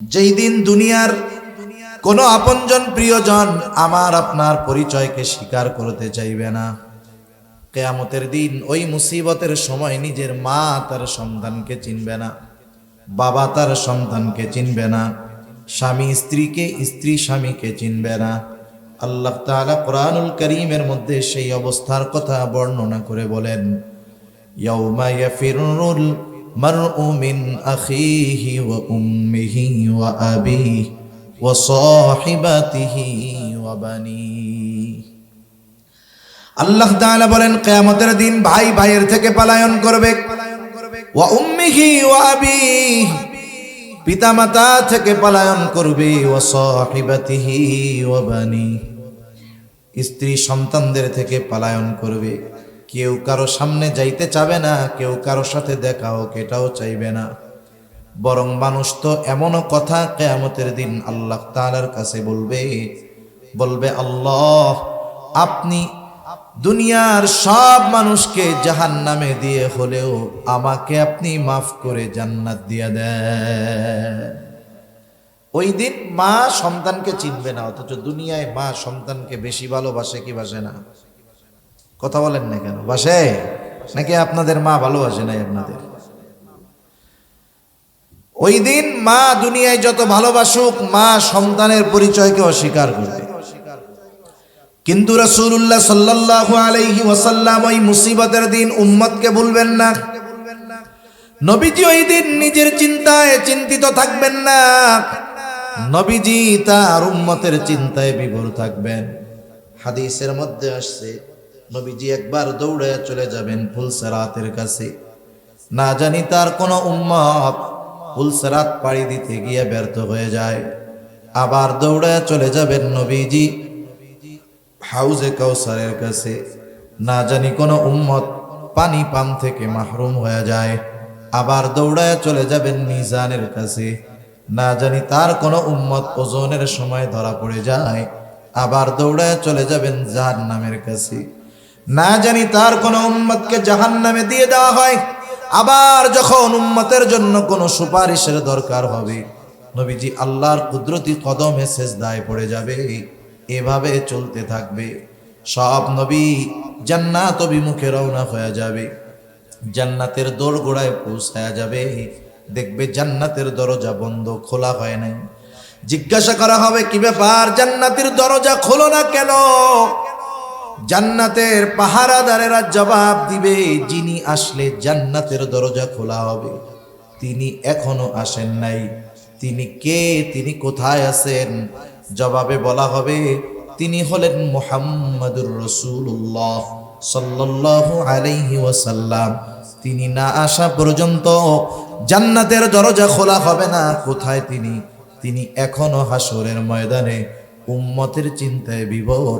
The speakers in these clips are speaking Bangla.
যেই দিন দুনিয়ার কোনো আপনজন প্রিয়জন আমার আপনার পরিচয়কে স্বীকার করতে চাইবে না, কিয়ামতের দিন ওই মুসিবতের সময় নিজের মা তার সন্তানকে চিনবে না, বাবা তার সন্তানকে চিনবে না, স্বামী স্ত্রীকে, স্ত্রী স্বামীকে চিনবে না। আল্লাহ তাআলা কোরআনুল কারীমের মধ্যে সেই অবস্থার কথা বর্ণনা করে বলেন, ইয়াউমা ইয়াফিরুল মারউ মিন আখিহি ওয়া উম্মিহি ওয়া আবিহি ওয়া সাহিবাতিহি ওয়া বানিহি। আল্লাহ তাআলা বলেন কিয়ামতের দিন ভাই ভাইয়ের থেকে পলায়ন করবে, ওয়া উম্মিহি ওয়া আবিহি, পিতামাতা থেকে পলায়ন করবে, ওয়া সাহিবাতিহি ওয়া বানিহি, স্ত্রী সন্তানদের থেকে পলায়ন করবে। কেউ কারো সামনে যাইতে চাবে না, কেউ কারো সাথে দেখা হোক এটাও চাইবে না। বরং মানুষ তো এমনও কথা কিয়ামতের দিন আল্লাহ তাআলার কাছে বলবে আল্লাহ, আপনি দুনিয়ার সব মানুষকে জাহান্নামে দিয়ে হলেও আমাকে আপনি মাফ করে জান্নাত দিয়ে দেন। ওই দিন মা সন্তানকে চিনবে না, অথচ দুনিয়ায় মা সন্তানকে বেশি ভালোবাসে কি বাসে না? কথা বলেন না কেন? বাসে নাকি আপনাদের মা ভালোবাসে নাই আপনাদের? ওই দিন মা দুনিয়ায় যত ভালোবাসুক, মা সন্তানের পরিচয়কে অস্বীকার করবে। কিন্তু রাসূলুল্লাহ সাল্লাল্লাহু আলাইহি ওয়াসাল্লাম ওই মুসিবতের দিন উম্মতকে ভুলবেন না। নবীজি ওই দিন নিজের চিন্তায় চিন্তিত থাকবেন না, নবীজি তার উম্মতের চিন্তায় বিভোর থাকবেন। হাদিসের মধ্যে আসছে নবীজি একবার দৌড়ে চলে যাবেন ফুলসিরাতের কাছে। না জানি তার কোন উম্মত ফুলসিরাত পাড়ি দিতে গিয়ে ব্যর্থ হয়ে যায়। আবার দৌড়ে চলে যাবেন নবীজি হাউজে কাউসারের কাছে। না জানি কোন উম্মত পানি পান থেকে মাহরুম হয়ে যায়। আবার দৌড়ায় চলে যাবেন মিজানের কাছে। না জানি তার কোন উম্মত ওজনের সময় ধরা পড়ে যায়। আবার দৌড়ায় চলে যাবেন জাহান্নামের কাছে। না জানি তার কোন উম্মতকে জাহান্নামে দিয়ে দেওয়া হয়। আবার যখন উম্মতের জন্য কোনো সুপারিশের দরকার হবে, নবীজি আল্লাহর কুদরতি কদমে সেজদায় পড়ে যাবে। এভাবে চলতে থাকবে। সব নবী জান্নাত অভিমুখে রওনা হয়ে যাবে। জান্নাতের দোরগোড়ায় পৌঁছায়া যাবে, দেখবে জান্নাতের দরজা বন্ধ, খোলা হয় নাই। জিজ্ঞাসা করা হবে কি ব্যাপার, জান্নাতের দরজা খোলো না কেন? জান্নাতের পাহারাদারেরা জবাব দিবে, যিনি আসলে জান্নাতের দরজা খোলা হবে তিনি এখনো আসেন নাই। তিনি কে? তিনি কোথায় আছেন? জবাবে বলা হবে তিনি হলেন মুহাম্মাদুর রাসূলুল্লাহ সাল্লাল্লাহু আলাইহি ওয়াসাল্লাম। তিনি না আসা পর্যন্ত জান্নাতের দরজা খোলা হবে না। কোথায় তিনি? তিনি এখনো হাসরের ময়দানে উম্মতের চিন্তায় বিভোর।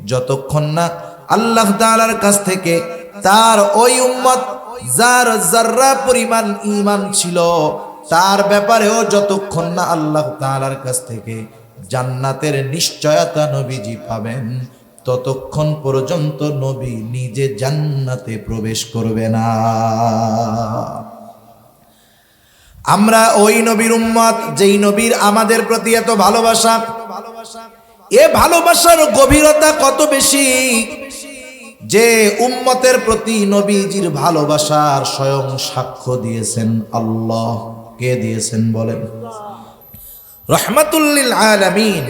যতক্ষণ না আল্লাহ তাআলার কাছ থেকে তার ওই উম্মত যার যাররা পরিমাণ ঈমান ছিল তার ব্যাপারেও যতক্ষণ না আল্লাহ তাআলার কাছ থেকে জান্নাতের নিশ্চয়তা নবীজি পাবেন, ততক্ষণ পর্যন্ত নবী নিজে জান্নাতে প্রবেশ করবে না। আমরা ওই নবীর উম্মত যেই নবীর আমাদের প্রতি এত ভালোবাসা, এ ভালোবাসার গভীরতা কত বেশি যে উম্মতের প্রতি নবীজির ভালোবাসার স্বয়ং সাক্ষ্য দিয়েছেন আল্লাহ। কে দিয়েছেন বলেন? রহমাতুল লিল আলামিন।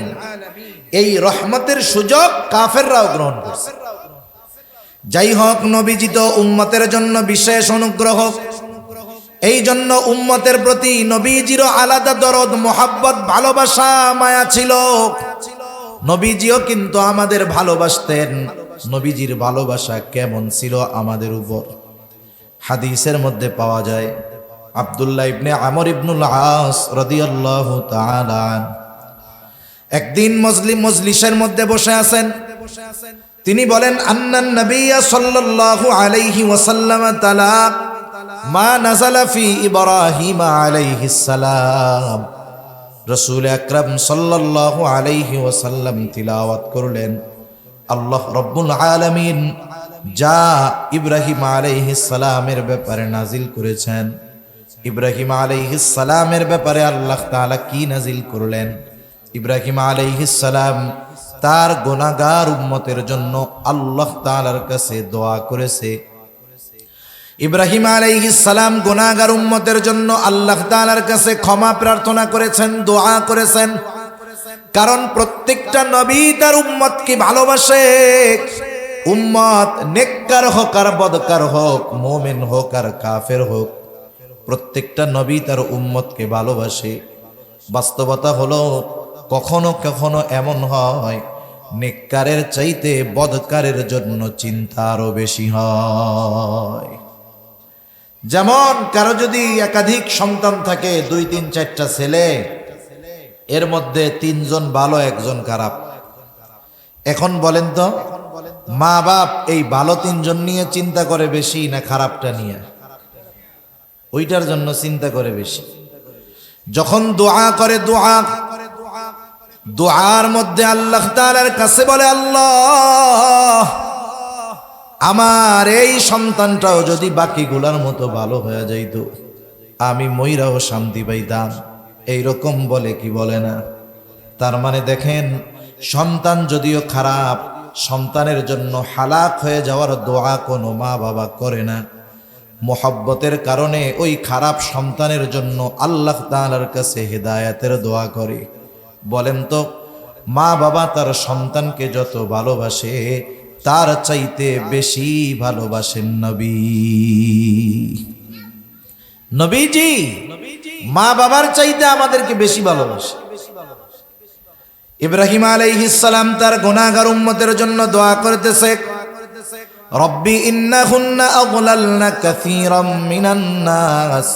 এই রহমতের সুযোগ কাফেররাও গ্রহণ করছে। যাই হোক, নবীজি তো উম্মতের জন্য বিশেষ অনুগ্রহ। এই জন্য উম্মতের প্রতি নবীজিরও আলাদা দরদ, মোহাব্বত, ভালোবাসা, মায়া ছিল। নবীজিও কিন্তু আমাদের ভালোবাসতেন। নবীজির ভালোবাসা কেমন ছিল আমাদের উপর? হাদিসের মধ্যে পাওয়া যায় আব্দুল্লাহ ইবনে আমর ইবনুল আস রাদিয়াল্লাহু তাআলা একদিন মজলিসের মধ্যে বসে আছেন। তিনি বলেন আন্নান নবিয়্য সাল্লাল্লাহু আলাইহি ওয়াসাল্লাম তালা মা নাযালা ফি ইব্রাহিম আলাইহিস সালাম। রাসূল আকরাম সাল্লাল্লাহু আলাইহি ওয়াসাল্লাম তিলাওয়াত করলেন আল্লাহ রাব্বুল আলামিন যা ইব্রাহিম আলাইহিস সালামের ব্যাপারে নাজিল করেছেন ইব্রাহিম আলাইহিস সালামের ব্যাপারে আল্লাহ তাআলা কি নাজিল করলেন? ইব্রাহিম আলাইহিস সালাম তার গুনাহগার উম্মতের জন্য আল্লাহ তাআলার কাছে দোয়া করেছে। ইব্রাহিম আলাইহিস সালাম গুনাহগার উম্মতের জন্য আল্লাহ তাআলার কাছে ক্ষমা প্রার্থনা করেছেন, দোয়া করেছেন। কারণ প্রত্যেকটা নবী তার উম্মতকে ভালোবাসে। উম্মত নেককার হোক আর বদকার হোক, মুমিন হোক আর কাফের হোক, প্রত্যেকটা নবী তার উম্মতকে ভালোবাসে। বাস্তবতা হলো কখনো কখনো এমন হয় নেককারের চাইতে বদকারের জন্য চিন্তা আরো বেশি হয়। যেমন কারো যদি একাধিক সন্তান থাকে, 2, 3, 4টা ছেলে, এর মধ্যে 3 জন ভালো, 1 জন খারাপ। এখন বলেন তো, মা বাপ এই ভালো 3 জন নিয়ে চিন্তা করে বেশি না খারাপটা নিয়ে? ওইটার জন্য চিন্তা করে বেশি। যখন দোয়া করে, দোয়ার মধ্যে আল্লাহ তাআলার কাছে বলে, আল্লাহ আমার এই সন্তানটাও যদি বাকিগুলার মতো ভালো হয়ে যাইতো, আমি মইরাও শান্তি পাইতাম। এইরকম বলে কি বলে না? তার মানে দেখেন, সন্তান যদিও খারাপ, সন্তানের জন্য হালাক হয়ে যাওয়ার দোয়া কোনো মা বাবা করে না। মোহাব্বতের কারণে ওই খারাপ সন্তানের জন্য আল্লাহ তাআলার কাছে হেদায়েতের দোয়া করে। বলেন তো, মা বাবা তার সন্তানকে যত ভালোবাসে, তার চাইতে বেশি ভালোবাসেন নবীজি। মা বাবার চাইতে আমাদেরকে বেশি ভালোবাসে। ইব্রাহিম আলাইহিস সালাম তার গুনাহগার উম্মতের জন্য দোয়া করতেছে, রব্বি ইন্নাহুন্না আযলালনা কাসীরাম মিনান নাস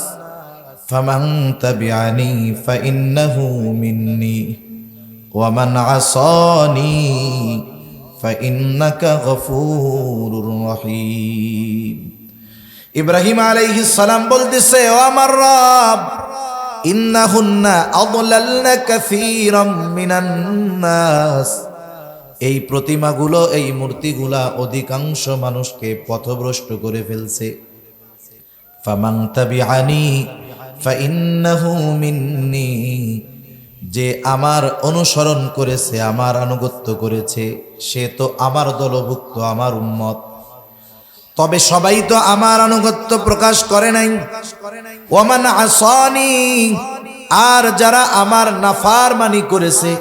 ফামান তাবিআনি ফাইন্নাহু মিন্নি ওয়া মান আসানি ফাইন্নাকা গফুরুর রহিম। ইব্রাহিম আলাইহিস সালাম বলতেছে, ও আমার রব, ইন্নাহুন্না আযলালনা কাসীরাম মিনান নাস, এই প্রতিমাগুলো, এই মূর্তিগুলা অধিকাংশ মানুষকে পথভ্রষ্ট করে ফেলছে। ফামান তাবিআনি ফাইন্নাহু মিন্নি, যে আমার অনুসরণ করেছে, আমার আনুগত্য করেছে, সে তো আমার দলভুক্ত, আমার উম্মত। তবে সবাই তো আমার আনুগত্য প্রকাশ করে নাই। ওয়ামান আসানি, আর যারা আমার নাফরমানি করেছে।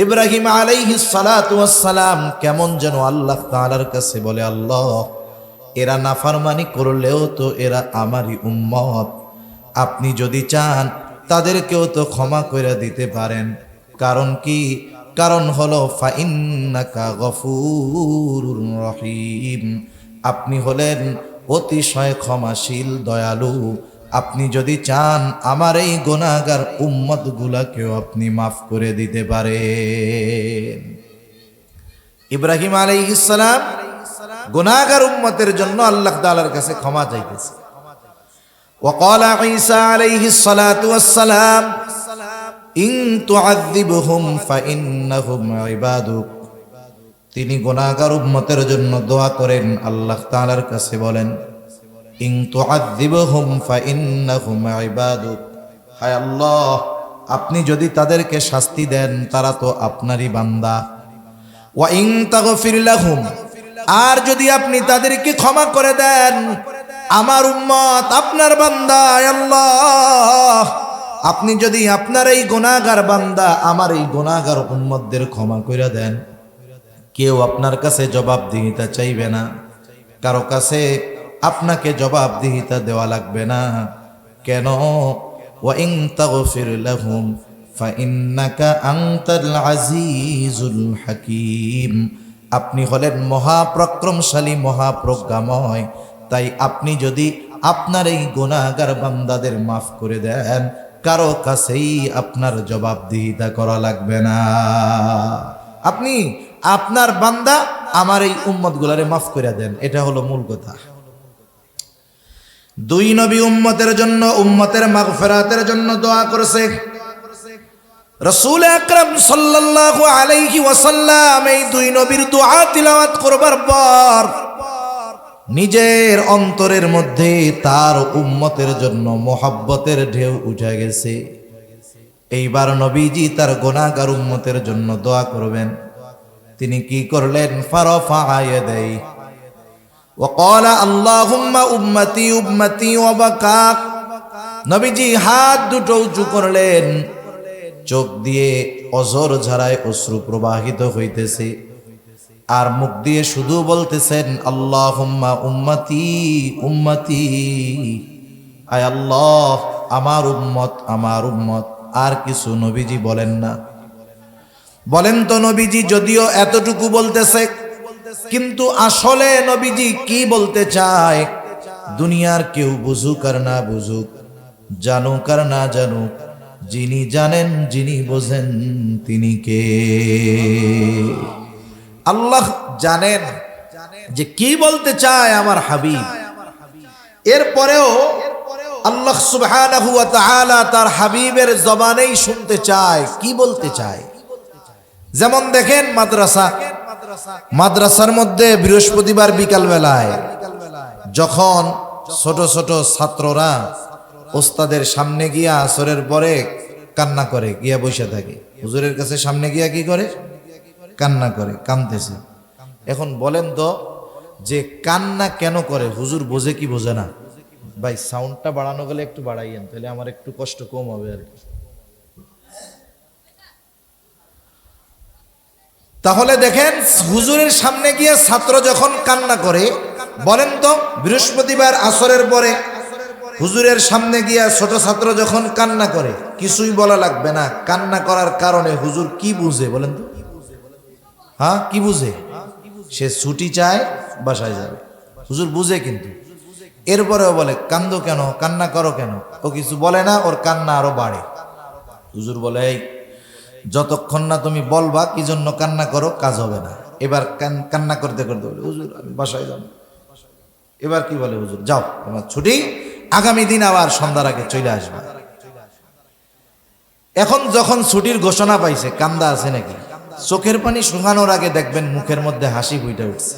ইব্রাহিম আলাইহিস সালাতু ওয়াস সালাম কেমন যেন আল্লাহ তাআলার কাছে বলে, আল্লাহ এরা নাফরমানি করলেও তো এরা আমারই উম্মত, আপনি যদি চান তাদেরকেও তো ক্ষমা করে দিতে পারেন। কারণ কি? কারণ হলো ফাইন্নাকা গফুরুর রহিম, আপনি হলেন অতিশয় ক্ষমাশীল, দয়ালু। আপনি যদি চান আমার এই গুনাহগার উম্মত গুলাকেও আপনি মাফ করে দিতে পারেন। ইব্রাহিম আলাইহিস সালাম গুনাহগার উম্মতের জন্য আল্লাহ তাআলার কাছে ক্ষমা চাইতেছে। وقال عيسى عليه الصلاة والسلام إن تعذبهم فإنهم عبادك, তিনি গুনাহগার উম্মতের জন্য দোয়া করেন, আল্লাহ তাআলার কাছে বলেন, ইন তুআযিবহুম ফাইন্নাহুম ইবাদুক, হায় আল্লাহ আপনি যদি তাদেরকে শাস্তি দেন তারা তো আপনারই বান্দা। ওয়া ইন তাগফির লাহুম, আর যদি আপনি তাদেরকে ক্ষমা করে দেন, আমার উম্মত আপনার বান্দা। আল্লাহ আপনি যদি আপনার এই গুনাহগার বান্দা, আমার এই গুনাহগার উম্মতদের ক্ষমা করে দেন, কেউ আপনার কাছে জবাবদিহিতা চাইবে না, কারো কাছে আপনাকে জবাবদিহিতা দেওয়া লাগবে না। কেন? ওয়া ইন তাগফির লাহুম ফাইন্নাকা আনতাল আজিজুল হাকীম, আপনি হলেন মহাপরাক্রমশালী, মহাপ্রজ্ঞাময়। তাই আপনি যদি আপনার এই গুনাহগার বান্দাদের মাফ করে দেন, কারো কাছেই আপনার জবাবদিহিতা করা লাগবে না। আপনি আপনার বান্দা আমার এই উম্মত গুলারে মাফ করে দেন, এটা হলো মূল কথা। 2 নবী উম্মতের জন্য, উম্মতের মাগফিরাতের জন্য দোয়া করেছে। রাসূল আকরাম সাল্লাল্লাহু আলাইহি ওয়াসাল্লাম এই 2 নবীর দোয়া তিলাওয়াত করবার পর নিজের অন্তরের মধ্যে তার উম্মতের জন্য মোহাব্বতের ঢেউ উঠে গেছে। এইবার নবীজি তার গুনাহগার উম্মতের জন্য দোয়া করবেন। তিনি কি করলেন? ফারাফা ইয়াদাই ওয়া ক্বালা আল্লাহুম্মা উম্মতি উম্মতি ওয়া বাকা। নবীজি হাত দুটো উঁচু করলেন, চোখ দিয়ে অঝর ঝরায় অশ্রু প্রবাহিত হইতেছে, আর মুখ দিয়ে শুধু বলতেছেন আল্লাহুম্মা উম্মতি উম্মতি, আয় আল্লাহ আমার উম্মত আমার উম্মত। আর কিছু নবীজি বলেন না। বলেন তো নবীজি যদিও এতটুকু বলতেছে, কিন্তু আসলে নবীজি কি বলতে চায় দুনিয়ার কেউ বুঝুক আর না বুঝুক, জানুক আর না জানুক, যিনি জানেন যিনি বোঝেন তিনি কে? আল্লাহ জানেন যে কি বলতে চায় আমার হাবিব। এরপরেও আল্লাহ সুবহানাহু ওয়া তাআলা তার হাবিবের জবানেই শুনতে চায় কি বলতে চায়। যেমন দেখেন মাদ্রাসার মধ্যে বৃহস্পতিবার বিকাল বেলায় যখন ছোট ছোট ছাত্ররা ওস্তাদের সামনে গিয়া আসরের পরে কান্না করে, গিয়া বসে থাকে হুজুরের কাছে, সামনে গিয়া কি করে? কান্না করে, কাঁদতেছে। এখন বলেন তো যে কান্না কেন করে? হুজুর বোঝে কি বোঝে না? ভাই সাউন্ডটা বাড়ানো গেলে একটু বাড়াইয়েন, তাহলে আমার একটু কষ্ট কম হবে আর কি। তাহলে দেখেন হুজুরের সামনে গিয়ে ছাত্র যখন কান্না করে, বলেন তো বৃহস্পতিবার আসরের পরে হুজুরের সামনে গিয়া ছোট ছাত্র যখন কান্না করে, কিছুই বলা লাগবে না, কান্না করার কারণে হুজুর কি বুঝে বলেন তো? হ্যাঁ কি বুঝে? সে ছুটি চায়, বাসায় যাবে। হুজুর বুঝে, কিন্তু এরপরেও বলে কান্দো কেন, কান্না করো কেন? ও কিছু বলে না, ওর কান্না আরো বাড়ে। হুজুর বলে এই যতক্ষণ না তুমি বলবা কি জন্য কান্না করো কাজ হবে না। এবার কান্না করতে করতে বলে হুজুর আমি বাসায় যাব। এবার কি বলে? হুজুর যাও তোমার ছুটি, আগামী দিন আবার সন্ধ্যার আগে চলে আসবা। এখন যখন ছুটির ঘোষণা পাইছে, কান্দা আছে নাকি? চোখের পানি শুকানোর আগে দেখবেন মুখের মধ্যে হাসি ফুটে উঠছে।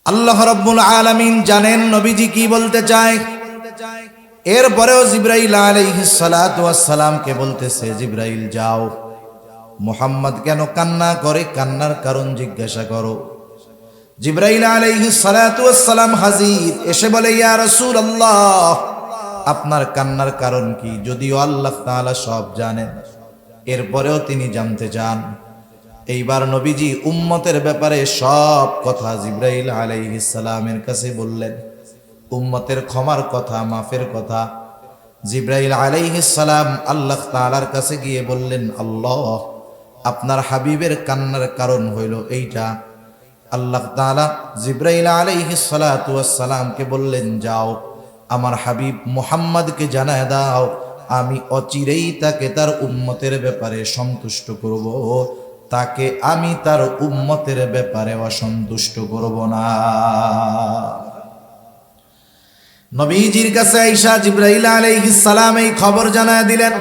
আল্লাহ রাব্বুল আলামিন জানেন নবীজি কি বলতে চায়। এরপরেও জিবরাইল আলাইহিস সালাতু ওয়াস সালামকে বলতেছে, জিবরাইল যাও, মুহাম্মদ কেন কান্না করে, কান্নার কারণ জিজ্ঞাসা করো। জিবরাইল আলাইহিস সালাতু ওয়াস সালাম হাজির, এসে বলে ইয়া রাসূলুল্লাহ আপনার কান্নার কারণ কি? যদিও আল্লাহ তাআলা সব জানেন, এরপরেও তিনি জানতে চান। এইবার নবীজি উম্মতের ব্যাপারে সব কথা জিবরাইল আলাইহিস সালামের কাছে বললেন। উম্মতের ক্ষমার কথা, মাফের কথা জিবরাইল আলাইহিস সালাম আল্লাহ তাআলার কাছে গিয়ে বললেন, আল্লাহ আপনার হাবিবের কান্নার কারণ হইল এইটা। আল্লাহ তাআলা জিবরাইল আলাইহিস সালাতু ওয়াস সালামকে বললেন, যাও আমার হাবিব মুহাম্মদকে জানায় দাও, আমি অচিরেই তাকে তার উম্মতের ব্যাপারে সন্তুষ্ট করব, তাকে আমি তার উম্মতের ব্যাপারে অসন্তুষ্ট করব না। নবীজির কাছে আয়েশা জিবরাইল আলাইহিস সালাম এই খবর জানায় দিলেন।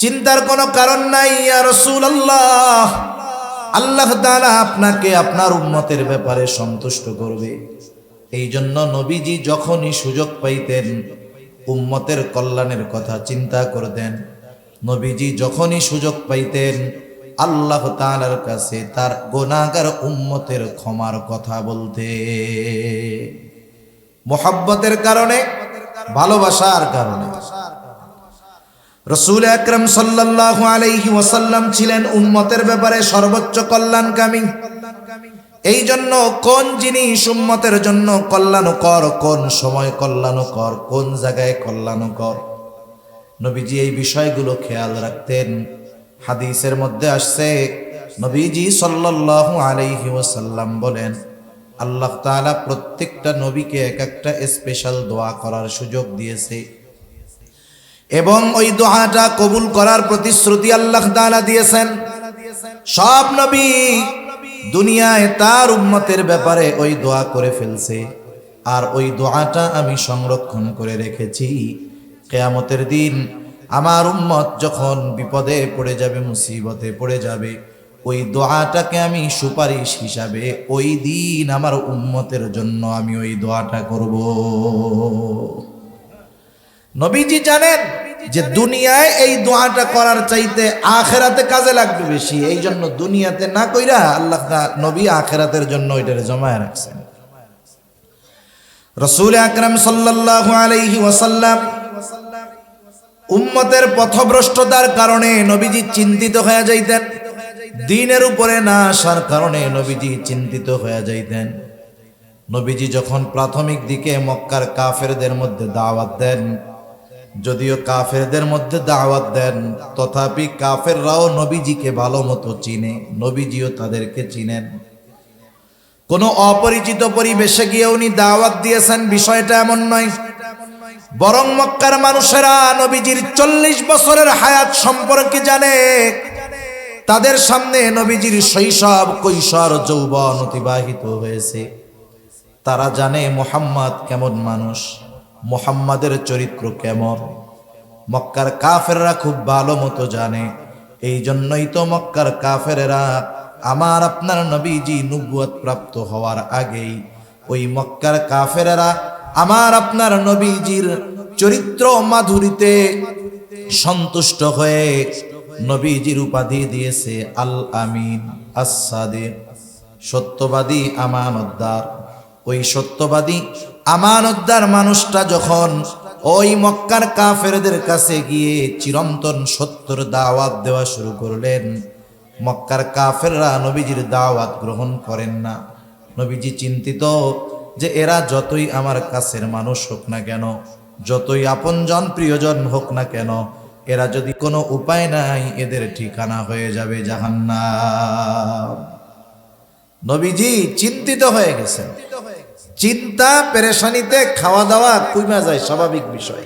চিন্তার কোনো কারণ নাই ইয়া রাসূলুল্লাহ, আল্লাহ তাআলা আপনাকে আপনার উম্মতের ব্যাপারে সন্তুষ্ট করবে। এই জন্য নবীজি যখনই সুযোগ পাইতেন উম্মতের কল্যাণের কথা চিন্তা করতেন। নবীজি যখনই সুযোগ পাইতেন আল্লাহ তাআলার কাছে তার গুনাহগার উম্মতের ক্ষমার কথা বলতে। মুহাব্বতের কারণে, ভালোবাসার কারণে। রাসূল আকরাম সাল্লাল্লাহু আলাইহি ওয়াসাল্লাম ছিলেন উম্মতের ব্যাপারে সর্বোচ্চ কল্যাণকামী। এই জন্য কোন জিনিস উম্মতের জন্য কল্যাণকর, কোন সময় কল্যাণকর, কোন জায়গায় কল্যাণকর, নবীজি এই বিষয়গুলো খেয়াল রাখতেন। হাদিসের মধ্যে আসছে নবীজি সাল্লাল্লাহু আলাইহি ওয়াসাল্লাম বলেন, আল্লাহ তাআলা প্রত্যেকটা নবীকে এক একটা স্পেশাল দোয়া করার সুযোগ দিয়েছে এবং ওই দোয়াটা কবুল করার প্রতিশ্রুতি আল্লাহ তাআলা দিয়েছেন। সব নবী দুনিয়ায় তার উম্মতের ব্যাপারে ওই দোয়া করে ফেলছে, আর ওই দোয়াটা আমি সংরক্ষণ করে রেখেছি। কিয়ামতের দিন আমার উম্মত যখন বিপদে পড়ে যাবে, মুসিবতে পড়ে যাবে, ওই দোয়াটাকে আমি সুপারিশ হিসাবে ওই দিন আমার উম্মতের জন্য আমি ওই দোয়াটা করব। নবীজি জানেন যে দুনিয়ায় এই দোয়াটা করার চাইতে আখেরাতে কাজে লাগবে বেশি, এই জন্য দুনিয়াতে না কইরা আল্লাহ নবী আখেরাতের জন্য ওইটারে জমায় রাখছেন। রাসূল আকরাম সাল্লাল্লাহু আলাইহি ওয়াসাল্লাম উম্মতের পথভ্রষ্টতার কারণে নবীজি চিন্তিত হয়ে যাইতেন, দ্বীনের উপরে না আসার কারণে নবীজি চিন্তিত হয়ে যাইতেন। নবীজি যখন প্রাথমিক দিকে মক্কার কাফেরদের মধ্যে দাওয়াত দেন, যদিও কাফেরদের মধ্যে দাওয়াত দেন, তথাপি কাফেররাও নবীজিকে ভালো মতো চিনে, নবীজিও তাদেরকে চিনেন। কোনো অপরিচিত পরিবেশে গিয়ে উনি দাওয়াত দিয়েছেন বিষয়টা এমন নয়, বরং মক্কার মানুষেরা নবীজির 40 বছরের হায়াত সম্পর্কে জানে। তাদের সামনে নবীজির শৈশব, কৈশোর, যৌবন অতিবাহিত হয়েছে। তারা জানে মুহাম্মদ কেমন মানুষ, মুহাম্মাদের চরিত্র কেমন। মক্কার কাফেররা খুব ভালো মতো জানে। এই জন্যই তো মক্কার কাফেরেরা আমার আপনার নবীজি নবুয়ত প্রাপ্ত হওয়ার আগেই ওই মক্কার কাফেরেরা আমার আপনার নবীজির চরিত্র মাধুরীতে সন্তুষ্ট হয়ে নবীজির উপাধি দিয়েছে আল আমিন, আস-সাদিক, সত্যবাদী, আমানতদার। ওই সত্যবাদী আমানতদার মানুষটা যখন ওই মক্কার কাফেরদের কাছে গিয়ে চিরন্তন সত্যর দাওয়াত দেওয়া শুরু করলেন, মক্কার কাফেররা নবীজির দাওয়াত গ্রহণ করেন না। নবীজি চিন্তিত যে এরা যতই আমার কাছের মানুষ হোক না কেন, যতই আপনজন প্রিয়জন হোক না কেন, এরা যদি কোনো উপায় নাই এদের ঠিকানা হয়ে যাবে জাহান্নাম। নবীজি চিন্তিত হয়ে গেছেন। চিন্তা পেরেশানিতে খাওয়া দাওয়া কইমা যায়, স্বাভাবিক বিষয়।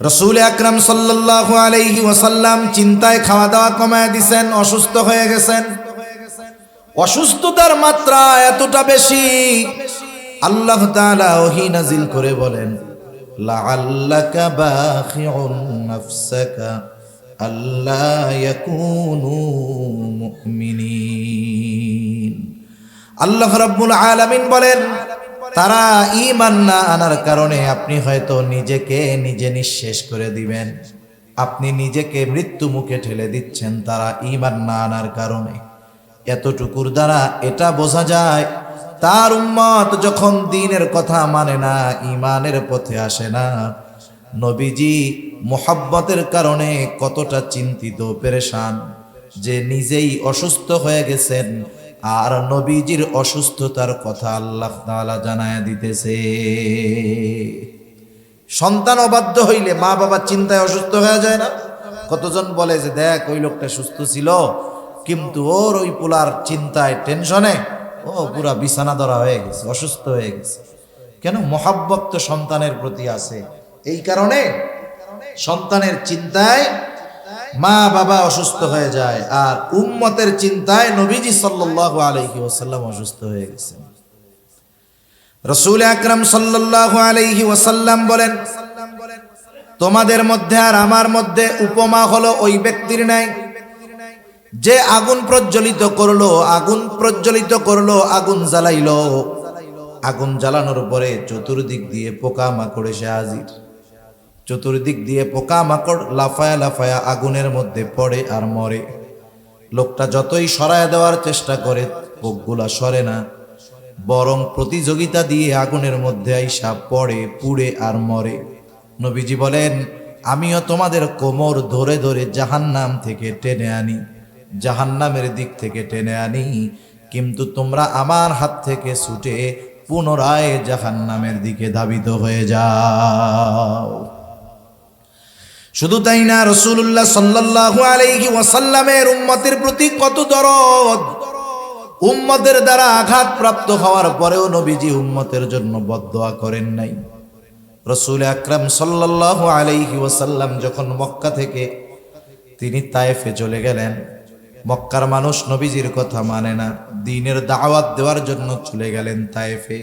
রাসূল আকরাম সাল্লাল্লাহু আলাইহি ওয়াসাল্লাম চিন্তায় খাওয়া দাওয়া কমায় দিয়েছেন, অসুস্থ হয়ে গেছেন। অসুস্থতার মাত্রা এতটা বেশি, আল্লাহ তাআলা ওহী নাজিল করে বলেন, লাআল্লাকা বাখিউন নাফসাকা আল্লা ইয়াকুনু মুমিনিন। আল্লাহ রাব্বুল আলামিন বলেন, তারা ঈমান না আনার কারণে আপনি হয়তো নিজেকে নিজে নিঃশেষ করে দিবেন, আপনি নিজেকে মৃত্যু মুখে ঠেলে দিচ্ছেন তারা ঈমান না আনার কারণে। এতটুকুর দ্বারা এটা বোঝা যায় তার উম্মত যখন দ্বীনের কথা মানে না, ঈমানের পথে আসে না, নবীজি মুহাব্বতের কারণে কতটা চিন্তিত পেরেশান, যে নিজেই অসুস্থ হয়ে গেছেন আর নবীজির অসুস্থতার কথা আল্লাহ তাআলা জানায়া দিতেছে। সন্তান অবাধ্য হইলে মা বাবা চিন্তায় অসুস্থ হয়ে যায় না? কতজন বলে যে দেখ ওই লোকটা সুস্থ ছিল কিন্তু ওর ওই পোলার চিন্তায় টেনশনে ও পুরা বিছানা ধরা হয়ে গেছে, অসুস্থ হয়ে গেছে। কেন? মহাব্বত তো সন্তানের প্রতি আছে, এই কারণে সন্তানের চিন্তায় মা বাবা অসুস্থ হয়ে যায়, আর উম্মতের চিন্তায় নবীজি সাল্লাল্লাহু আলাইহি ওয়াসাল্লাম অসুস্থ হয়ে গেছেন। রাসূল আকরাম সাল্লাল্লাহু আলাইহি ওয়াসাল্লাম বলেন, তোমাদের মধ্যে আর আমার মধ্যে উপমা হলো ওই ব্যক্তির ন্যায় যে আগুন প্রজ্বলিত করলো, আগুন জ্বালাইলো। আগুন জ্বালানোর পরে চতুর্দিক দিয়ে পোকা মাকড় এসে হাজির। চতুর্দিক দিয়ে পোকা মাকড় লাফায়া লাফায়া আগুনের মধ্যে পড়ে আর মরে। লোকটা যতই সরায় দেওয়ার চেষ্টা করে পোকগুলা সরে না, বরং প্রতিযোগিতা দিয়ে আগুনের মধ্যে আইসা পড়ে, পুড়ে আর মরে। নবীজি বলেন, আমিও তোমাদের কোমর ধরে ধরে জাহান্নাম থেকে টেনে আনি, জাহান্নামের দিক থেকে টেনে আনি, কিন্তু তোমরা আমার হাত থেকে ছুটে পুনরায় জাহান্নামের দিকে ধাবিত হয়ে যাও। শুধু তাই না, রাসূলুল্লাহ সাল্লাল্লাহু আলাইহি ওয়াসাল্লামের উম্মতের প্রতি কত দরদ। উম্মতের দ্বারা আঘাত প্রাপ্ত হওয়ার পরেও নবীজি উম্মতের জন্য বদদোয়া করেন নাই। রাসূল আকরাম সাল্লাল্লাহু আলাইহি ওয়াসাল্লাম যখন মক্কা থেকে তিনি তায়েফে চলে গেলেন, মক্কার মানুষ নবীজির কথা মানে না, দ্বীনের দাওয়াত দেওয়ার জন্য চলে গেলেন তায়েফে।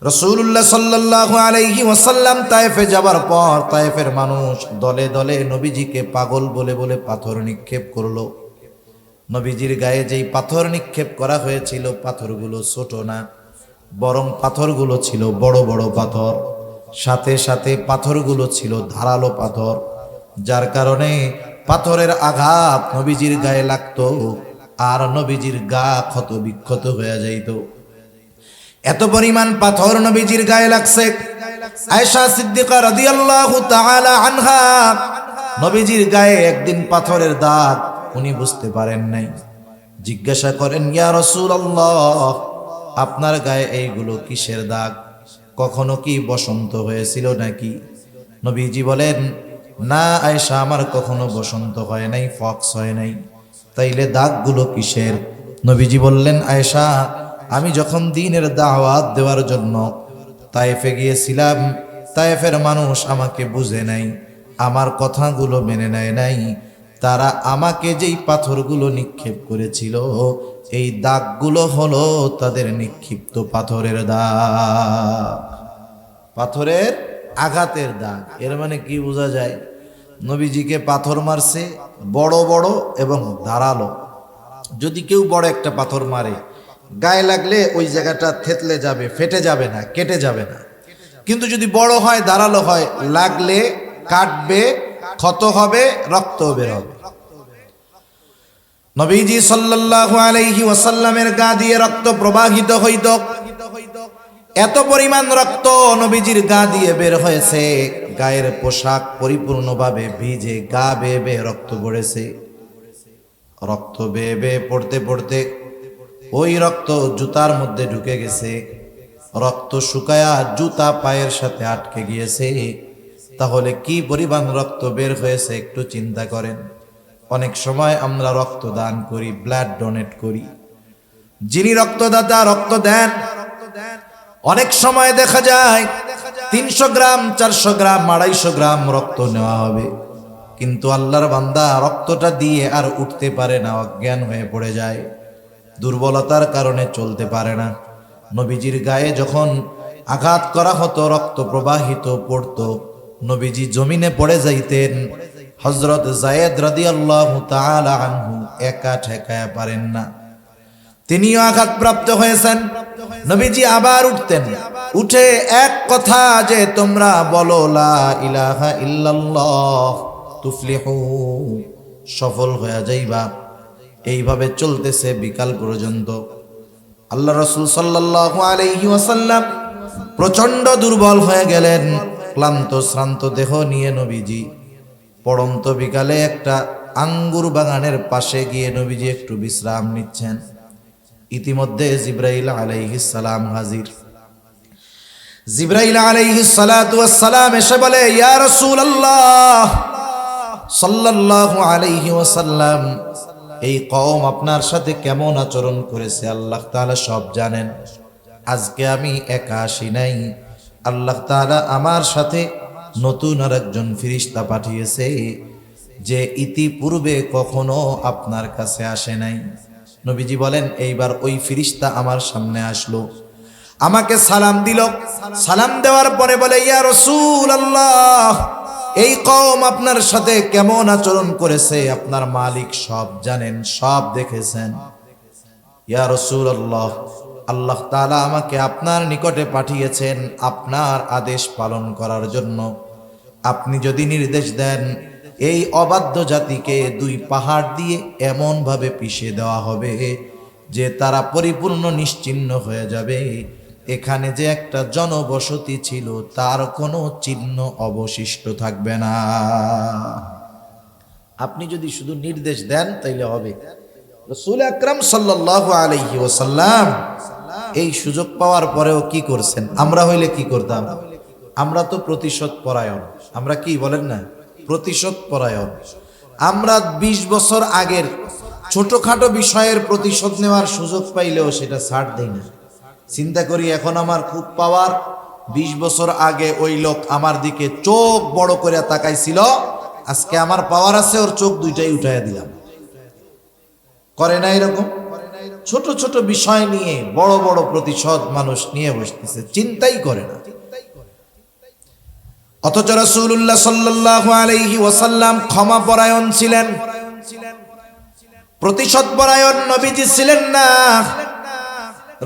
রাসূলুল্লাহ সাল্লাল্লাহু আলাইহি ওয়াসাল্লাম তায়েফে যাবার পর তায়েফের মানুষ দলে দলে নবীজিকে পাগল বলে বলে পাথর নিক্ষেপ করলো। নবীজির গায়ে যেই পাথর নিক্ষেপ করা হয়েছিল, পাথরগুলো ছোট না, বরং পাথরগুলো ছিল বড় বড় পাথর। সাথে সাথে পাথরগুলো ছিল ধারালো পাথর, যার কারণে পাথরের আঘাত নবীজির গায়ে লাগতো আর নবীজির গা ক্ষত বিক্ষত হয়ে যাইত। এত পরিমাণ পাথর নবীজির গায়ে লাগছে। আয়েশা সিদ্দিকা রাদিয়াল্লাহু তাআলা আনহা, নবীজির গায়ে একদিন পাথরের দাগ উনি বুঝতে পারেন নাই। জিজ্ঞাসা করেন, ইয়া রাসূলুল্লাহ, আপনার গায়ে এইগুলো কিসের দাগ? কখনো কি বসন্ত হয়েছিল নাকি? নবীজি বলেন, না আয়েশা, আমার কখনো বসন্ত হয় নাই, ফক্স হয় নাই। তাইলে দাগগুলো কিসের? নবীজি বললেন, আয়েশা, আমি যখন দ্বীনের দাওয়াত দেওয়ার জন্য তায়েফে গিয়েছিলাম, তায়েফের মানুষ আমাকে বুঝে নাই, আমার কথাগুলো মেনে নেয় নাই। তারা আমাকে যেই পাথরগুলো নিক্ষেপ করেছিল, এই দাগগুলো হলো তাদের নিক্ষিপ্ত পাথরের দাগ, পাথরের আঘাতের দাগ। এর মানে কি বোঝা যায়? নবীজিকে পাথর মারছে বড় বড় এবং ধারালো। যদি কেউ বড় একটা পাথর মারে, গায়ে লাগলে ওই জায়গাটা থেতলে যাবে, ফেটে যাবে না, কেটে যাবে না। কিন্তু যদি বড় হয়, ধারালো হয়, লাগলে কাটবে, ক্ষত হবে, রক্ত বের হবে। নবীজি সাল্লাল্লাহু আলাইহি ওয়াসাল্লামের গা দিয়ে রক্ত প্রবাহিত হইত। এত পরিমাণ রক্ত নবীজির গা দিয়ে বের হয়েছে, গায়ের পোশাক পরিপূর্ণভাবে ভিজে, গা বেয়ে বেয়ে রক্ত পড়েছে। রক্ত বেয়ে বেয়ে পড়তে পড়তে ওই রক্ত জুতার মধ্যে ঢুকে গেছে। রক্ত শুকায়া জুতা পায়ের সাথে আটকে গিয়েছে। তাহলে কি পরিমাণ রক্ত বের হয়েছে একটু চিন্তা করেন। অনেক সময় আমরা রক্ত দান করি, ব্লাড ডোনেট করি। যিনি রক্তদাতা রক্ত দেন, অনেক সময় দেখা যায় 300 গ্রাম, 400 গ্রাম, 250 গ্রাম রক্ত নেওয়া হবে, কিন্তু আল্লাহর বান্দা রক্তটা দিয়ে আর উঠতে পারে না, অজ্ঞান হয়ে পড়ে যায়, দুর্বলতার কারণে চলতে পারে না। নবীজির গায়ে যখন আঘাত করা হতো, রক্ত প্রবাহিত পড়তো, নবীজি জমিনে পড়ে যাইতেন। হযরত যায়েদ রাদিয়াল্লাহু তাআলা আনহু একা ঠেকায়া পারেন না, তিনিও আঘাতপ্রাপ্ত হয়েছেন। নবীজি আবার উঠতেন, উঠে এক কথা যে তোমরা বলো লা ইলাহা ইল্লাল্লাহ তুফলিহু, সফল হয়ে যাইবা। এইভাবে চলতেছে বিকাল পর্যন্ত। আল্লাহ রাসূল সাল্লাল্লাহু আলাইহি ওয়াসাল্লাম প্রচন্ড দুর্বল হয়ে গেলেন। ক্লান্ত শ্রান্ত দেহ নিয়ে নবীজি পড়ন্ত বিকালে একটা আঙ্গুর বাগানের পাশে গিয়ে নবীজি একটু বিশ্রাম নিচ্ছেন। ইতিমধ্যে জিবরাইল আলাইহিস সালাম হাজির। জিবরাইল আলাইহিস সালাতু ওয়াস সালাম এসে বলে, ইয়া রাসূলুল্লাহ সাল্লাল্লাহু আলাইহি ওয়াসাল্লাম, এই কওম আপনার সাথে কেমন আচরণ করেছে আল্লাহ তাআলা সব জানেন। আজকে আমি একা আসি নাই, আল্লাহ তাআলা আমার সাথে নতুন আরেকজন ফেরেশতা পাঠিয়েছে, যে ইতিপূর্বে কখনো আপনার কাছে আসে নাই। নবীজি বলেন, এইবার ওই ফেরেশতা আমার সামনে আসলো, আমাকে সালাম দিল। সালাম দেওয়ার পরে বলে, ইয়া রাসূলুল্লাহ, এই কওম আপনার সাথে কেমন আচরণ করেছে আপনার মালিক সব জানেন, সব দেখেছেন। ইয়া রাসূলুল্লাহ, আল্লাহ তাআলা আমাকে আপনার নিকটে পাঠিয়েছেন আপনার আদেশ পালন করার জন্য। আপনি যদি নির্দেশ দেন, এই অবাধ্য জাতিকে 2 পাহাড় দিয়ে এমন ভাবে পিষে দেওয়া হবে যে তারা পরিপূর্ণ নিশ্চিহ্ন হয়ে যাবে। এখানে যে একটা জনবসতি ছিল তার কোনো চিহ্ন অবশিষ্ট থাকবে না। আপনি যদি শুধু নির্দেশ দেন তাইলে হবে। রাসূল আকরাম সাল্লাল্লাহু আলাইহি ওয়াসাল্লাম এই সুযোগ পাওয়ার পরেও কি করছেন? আমরা হইলে কি করতাম? আমরা তো প্রতিশোধ পরায়ণ। আমরা কি বলেন না, প্রতিশোধ পরায়ণ। আমরা 20 বছর আগের ছোটখাটো বিষয়ের প্রতিশোধ নেওয়ার সুযোগ পাইলেও সেটা ছাড় দেই না। চিন্তা করি, এখন আমার খুব পাওয়ার, 20 বছর আগে ওই লোক আমার দিকে চোখ বড় করে তাকাইছিল, আজকে আমার পাওয়ার আছে, ওর চোখ 2টাই উঠাইয়া দিলাম। করে না এরকম? ছোট ছোট বিষয় নিয়ে বড় বড় প্রতিশোধ মানুষ নিয়ে বসতেছে, চিন্তাই করে না। অথচ রাসূলুল্লাহ সাল্লাল্লাহু আলাইহি ওয়াসাল্লাম ক্ষমাপরায়ণ ছিলেন। প্রতিশোধ পরায়ণ নবীজি ছিলেন না।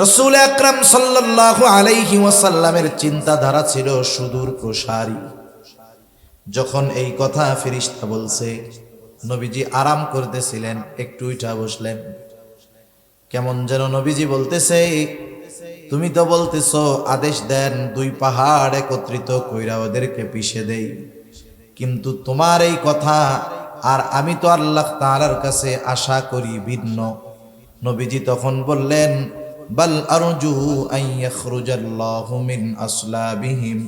রাসূল আকরাম সাল্লাল্লাহু আলাইহি ওয়াসাল্লামের চিন্তাধারা ছিল সুদূর প্রসারী। যখন এই কথা ফেরেশতা বলছে, নবীজি আরাম করতেছিলেন, একটু উঠা বসলেন। কেমন যেন নবীজি বলতেছে, তুমি তো বলতেছো আদেশ দেন দুই পাহাড় একত্রিত কইরা ওদেরকে পিষে দেই, কিন্তু তোমার এই কথা আর আমি তো আল্লাহ তাআলার কাছে আশা করি ভিন্ন। নবীজি তখন বললেন, বাল আরজু আন ইয়াখরুজাল্লাহু মিন আসলাবিহিম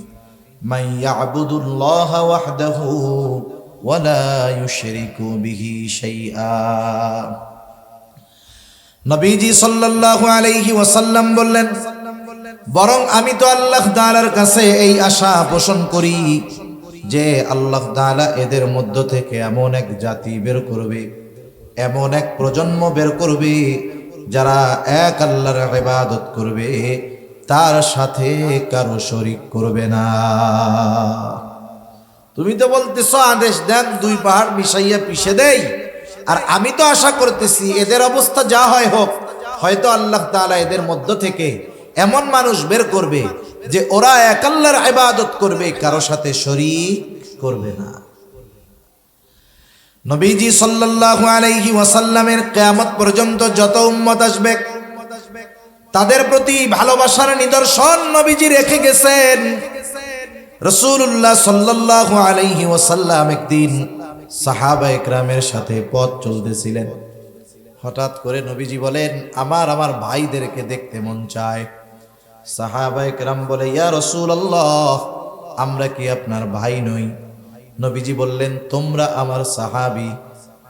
মান ইয়াবুদুল্লাহ ওয়াহদাহু ওয়া লা ইউশরিকু বিহি শাইআ। নবীজি সাল্লাল্লাহু আলাইহি ওয়াসাল্লাম বললেন, বরং আমি তো আল্লাহ তাআলার কাছে এই আশা পোষণ করি যে আল্লাহ তাআলা এদের মধ্য থেকে এমন এক জাতি বের করবে, এমন এক প্রজন্ম বের করবে যারা এক আল্লাহর ইবাদত করবে, তার সাথে কারো শরীক করবে না। তুমি তো বলতেছো আদেশ দেন দুই পাহাড় মিশাইয়া পিষে দেই, আর আমি তো আশা করতেছি এদের অবস্থা যা হয় হোক, হয়তো আল্লাহ তাআলা এদের মধ্য থেকে এমন মানুষ বের করবে যে ওরা এক আল্লাহর ইবাদত করবে, কারো সাথে শরীক করবে না। নবীজি সাল্লাল্লাহু আলাইহি ওয়াসাল্লামের কিয়ামত পর্যন্ত যত উম্মত আসবে তাদের প্রতি ভালোবাসার নিদর্শন নবীজি রেখে গেছেন। রাসূলুল্লাহ সাল্লাল্লাহু আলাইহি ওয়াসাল্লাম একদিন সাহাবায়ে কেরামের সাথে পথ চলতেছিলেন। হঠাৎ করে নবীজি বলেন, আমার ভাইদেরকে দেখতে মন চায়। সাহাবায়ে কেরাম বলে, ইয়া রাসূলুল্লাহ, আমরা কি আপনার ভাই নই? নবীজি বললেন, তোমরা আমার সাহাবী,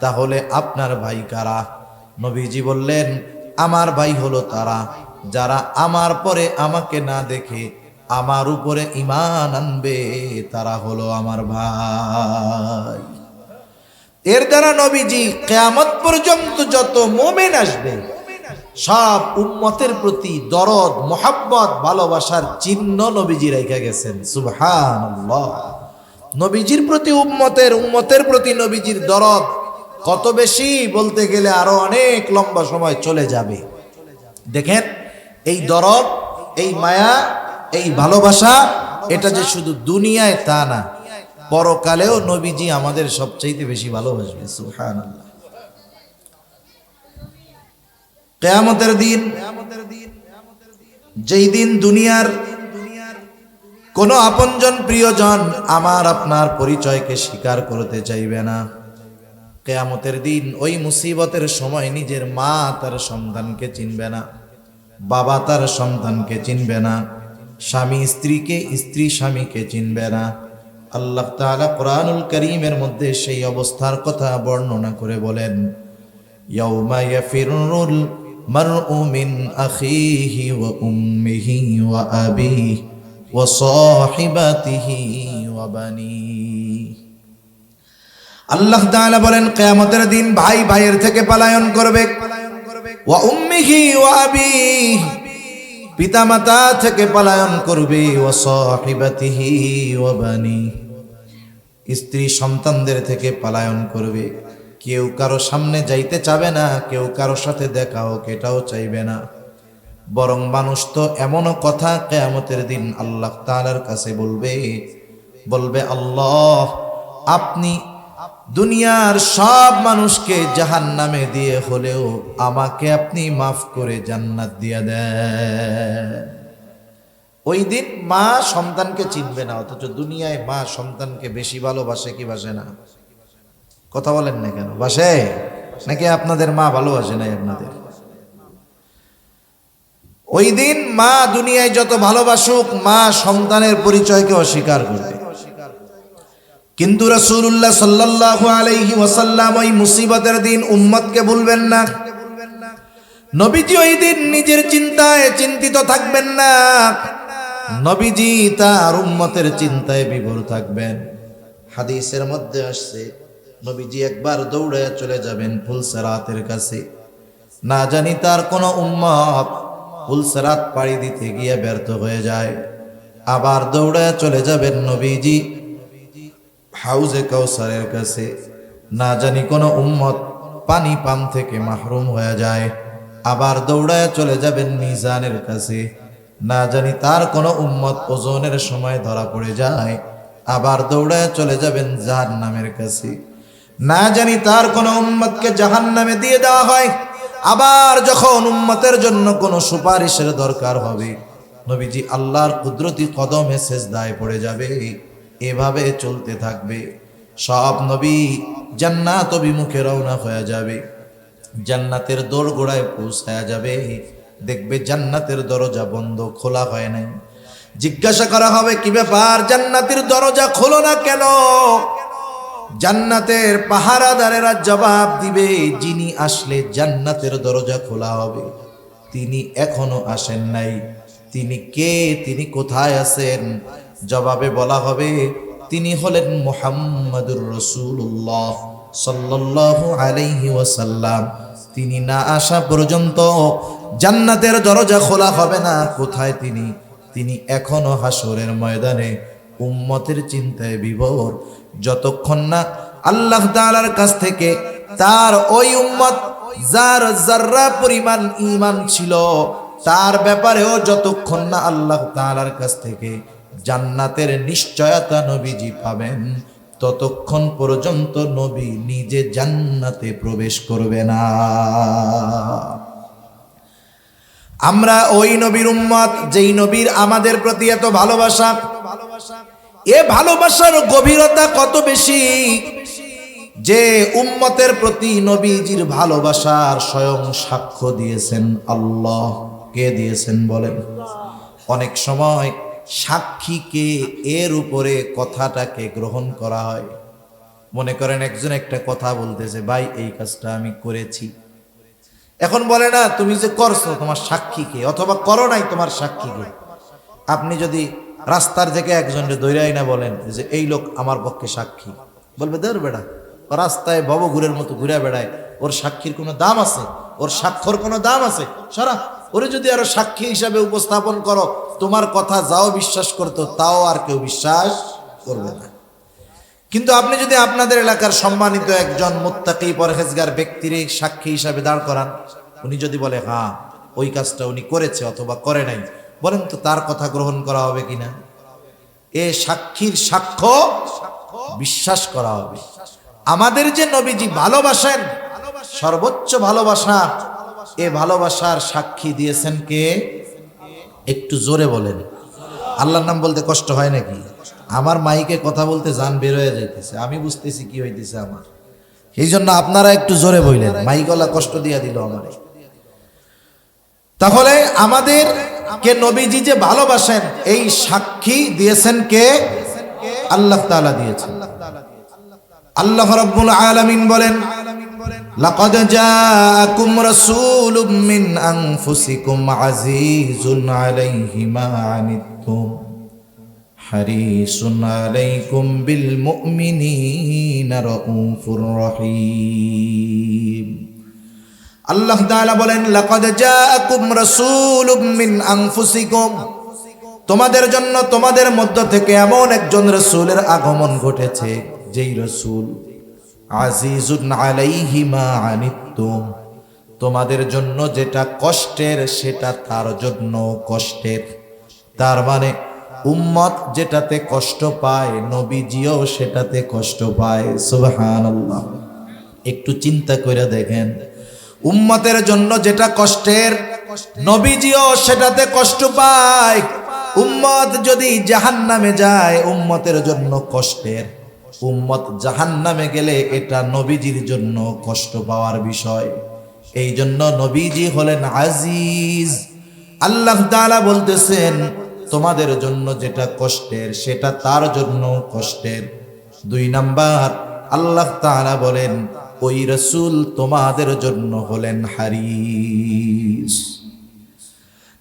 তাহলে আপনার ভাই কারা? নবীজি বললেন, আমার ভাই হলো তারা যারা আমার পরে আমাকে না দেখে আমার উপরে ঈমান আনবে, তারা হলো আমার ভাই। এর দ্বারা নবীজি কিয়ামত পর্যন্ত যত মুমিন আসবে সব উম্মতের প্রতি দরদ, মোহাব্বত, ভালোবাসার চিহ্ন নবীজি রেখে গেছেন। সুবহানাল্লাহ। নবীজির প্রতি উম্মতের প্রতি নবীজির দরদ কত বেশি বলতে গেলে আরো অনেক লম্বা সময় চলে যাবে। দেখেন, এই দরদ, এই মায়া, এই ভালোবাসা, এটা যে শুধু দুনিয়ায় তা না, পরকালেও নবীজি আমাদের সবচাইতে বেশি ভালোবাসবে। সুবহানাল্লাহ। কিয়ামতের দিন, যেই দিন দুনিয়ার কোন আপনজন প্রিয়জন আমার আপনার পরিচয়কে স্বীকার করতে চাইবে না। কিয়ামতের দিন ওই মুসিবতের সময় নিজের মা তার সন্তানকে চিনবে না, বাবা তার সন্তানকে চিনবে না, স্বামী স্ত্রীকে, স্ত্রী স্বামীকে চিনবে না। আল্লাহ তাআলা কোরআনুল কারীমের মধ্যে সেই অবস্থার কথা বর্ণনা করে বলেন, ইয়াউমা ইয়াফিরুল মারউ মিন আখিহি ওয়া উম্মিহি ওয়া আবিহি ওয়া সাহিবাতিহি ওয়া বানিহি। আল্লাহ তাআলা বলেন, কিয়ামতের দিন ভাই ভাইয়ের থেকে পলায়ন করবে, ওয়া উম্মিহি ওয়া আবিহি, পিতামাতা থেকে পলায়ন করবে, ওয়া সাহিবাতিহি ওয়া বানিহি, স্ত্রী সন্তানদের থেকে পলায়ন করবে। কেউ কারো সামনে যাইতে চাবে না, কেউ কারো সাথে দেখা হোক এটাও চাইবে না। বরং মানুষ তো এমনও কথা কিয়ামতের দিন আল্লাহ তাআলার কাছে বলবে, আল্লাহ, আপনি দুনিয়ার সব মানুষকে জাহান্নামে দিয়ে হলেও আমাকে আপনি মাফ করে জান্নাত দিয়ে দেন। ওই দিন মা সন্তানকে চিনবে না, অথচ দুনিয়ায় মা সন্তানকে বেশি ভালোবাসে কি বাসে না? কথা বলেন না কেন? বাসে নাকি আপনাদের মা ভালোবাসে নাই আপনাদের? ওই দিন মা দুনিয়ায় যত ভালোবাসুক, মা সন্তানের পরিচয়কে অস্বীকার করবে। কিন্তু রাসূলুল্লাহ সাল্লাল্লাহু আলাইহি ওয়াসাল্লাম ওই মুসিবতের দিন উম্মতকে ভুলবেন না। নবীজি ওই দিন নিজের চিন্তায় চিন্তিত থাকবেন না, নবীজি তার উম্মতের চিন্তায় বিভোর থাকবেন। হাদিসের মধ্যে আসছে, নবীজি একবার দৌড়ে চলে যাবেন ফুলসিরাতের কাছে। না জানি তার কোন উম্মত ফুলসিরাত পাড়ি দিতে গিয়ে ব্যর্থ হয়ে যায়। আবার দৌড়ে চলে যাবেন নবীজি হাউজে কাউসারের কাছে। না জানি কোন উম্মত পানি পান থেকে মাহরুম হয়ে যায়, আবার দৌড়ায় চলে যাবেন মিজানের কাছে। না জানি তার কোনো উম্মত ওজনের সময় ধরা পড়ে যায়, আবার দৌড়ায় চলে যাবেন জাহান্নামের কাছে। না জানি তার কোনো উম্মতকে জাহান্নামে দিয়ে দেওয়া হয়, আবার যখন উম্মতের জন্য কোনো সুপারিশের দরকার হবে, নবীজি আল্লাহর কুদরতি কদমে সেজদায় পড়ে যাবে। এভাবে চলতে থাকবে। সব নবী জান্নাত অভিমুখে রওনা হয়ে যাবে, জান্নাতের দোরগোড়ায় পৌঁছায়া যাবে। দেখবে জান্নাতের দরজা বন্ধ, খোলা হয় নাই। জিজ্ঞাসা করা হবে, কি ব্যাপার, জান্নাতের দরজা খোলো না কেন? জান্নাতের পাহারাদারেরা জবাব দিবে, যিনি আসলে জান্নাতের দরজা খোলা হবে তিনি এখনো আসেন নাই। তিনি কে, তিনি কোথায় আছেন? জবাবে বলা হবে, তিনি হলেন মুহাম্মাদুর রাসূলুল্লাহ সাল্লাল্লাহু আলাইহি ওয়াসাল্লাম। তিনি না আসা পর্যন্ত জান্নাতের দরজা খোলা হবে না। কোথায় তিনি? তিনি এখনো হাসরের ময়দানে উম্মতের চিন্তায় বিভোর। যতক্ষণ না আল্লাহ তাআলার কাছ থেকে তার ওই উম্মত যার যাররা পরিমাণ ঈমান ছিল তার ব্যাপারেও যতক্ষণ না আল্লাহ তাআলার কাছ থেকে জান্নাতের নিশ্চয়তা নবীজি পাবেন, ততক্ষণ পর্যন্ত নবী নিজে জান্নাতে প্রবেশ করবে না। আমরা ওই নবীর উম্মত, যেই নবীর আমাদের প্রতি এত ভালোবাসা। এ ভালোবাসার গভীরতা কত বেশি যে উম্মতের প্রতি নবীজির ভালোবাসার স্বয়ং সাক্ষ্য দিয়েছেন আল্লাহ। কে দিয়েছেন বলেন? অনেক সময় সাক্ষীকে এর উপরে কথাটাকে গ্রহণ করা হয়। মনে করেন একজন একটা কথা বলতেছে, ভাই এই কাজটা আমি করেছি। এখন বলে না, তুমি যে করছো তোমার সাক্ষীকে, অথবা করো নাই তোমার সাক্ষীকে। আপনি যদি রাস্তার থেকে একজনকে দৈরাই না বলেন যে এই লোক আমার পক্ষে সাক্ষী, বলবে ধর বেড়া, ও রাস্তায় ভবঘুরের মতো ঘুরে বেড়ায়, ওর সাক্ষীর কোনো দাম আছে? ওর সাক্ষর কোনো দাম আছে? সারা ওরে যদি আরো সাক্ষী হিসাবে উপস্থাপন করো, তোমার কথা যাও বিশ্বাস করতো তাও আর কেউ বিশ্বাস করবে না। কিন্তু আপনি যদি আপনাদের এলাকার সম্মানিত একজন মুত্তাকি পরহেজগার ব্যক্তির সাক্ষী হিসাবে দাঁড় করান, উনি যদি বলে হ্যাঁ ওই কাজটা উনি করেছে অথবা করে নাই, বলেন তো তার কথা গ্রহণ করা হবে কিনা? এ সাক্ষীর সাক্ষ্য বিশ্বাস করা হবে। আমাদের যে নবীজি ভালোবাসেন, সর্বোচ্চ ভালোবাসা, এ ভালোবাসার সাক্ষী দিয়েছেন কে? একটু জোরে বলেন। আল্লাহর নাম বলতে কষ্ট হয় নাকি? আমার মাইকে কথা বলতে জান বের হয়ে যাইতেছে, আমি বুঝতেছি কি হইতেছে আমার। এই জন্য আপনারা একটু জোরে বললেন, মাইকওয়ালা কষ্ট দিয়া দিল আমারে। তাহলে আমাদের কে নবীজি যে ভালোবাসেন এই সাক্ষী দিয়েছেন কে? আল্লাহ তাআলা দিয়েছেন। আল্লাহ রাব্বুল আলামিন বলেন, লাকাদ জাআকুম রাসূলুম মিন আনফুসিকুম আজিজুন আলাইহি মা আনিতুম হারিসুন আলাইকুম বিল মুমিনিনা রাউফুর রহিম। আল্লাহ তাআলা বলেন, লাকাদ জাআকুম রাসূলুম মিন আনফুসিকুম, তোমাদের জন্য তোমাদের মধ্য থেকে এমন একজন রাসূলের আগমন ঘটেছে, যেই রাসূল আজিজুন আলাইহি মা আনিতুম, তোমাদের জন্য যেটা কষ্টের সেটা তার জন্য কষ্টের। তার মানে উম্মত যেটাতে কষ্ট পায় নবীজিও সেটাতে কষ্ট পায়। সুবহানাল্লাহ। একটু চিন্তা করে দেখেন, উম্মতের জন্য যেটা কষ্টের নবীজিও সেটাতে কষ্ট পায়। উম্মত যদি জাহান্নামে যায় উম্মতের জন্য কষ্টের, উম্মত জাহান্নামে গেলে এটা নবীজির জন্য কষ্ট পাওয়ার বিষয়। এই জন্য নবীজি হলেন আজিজ। আল্লাহ তাআলা বলতেছেন, তোমাদের জন্য যেটা কষ্টের সেটা তার জন্য কষ্টের। 2 নাম্বার, আল্লাহ তাআলা বলেন ওই রাসূল তোমাদের জন্য হলেন হারিস।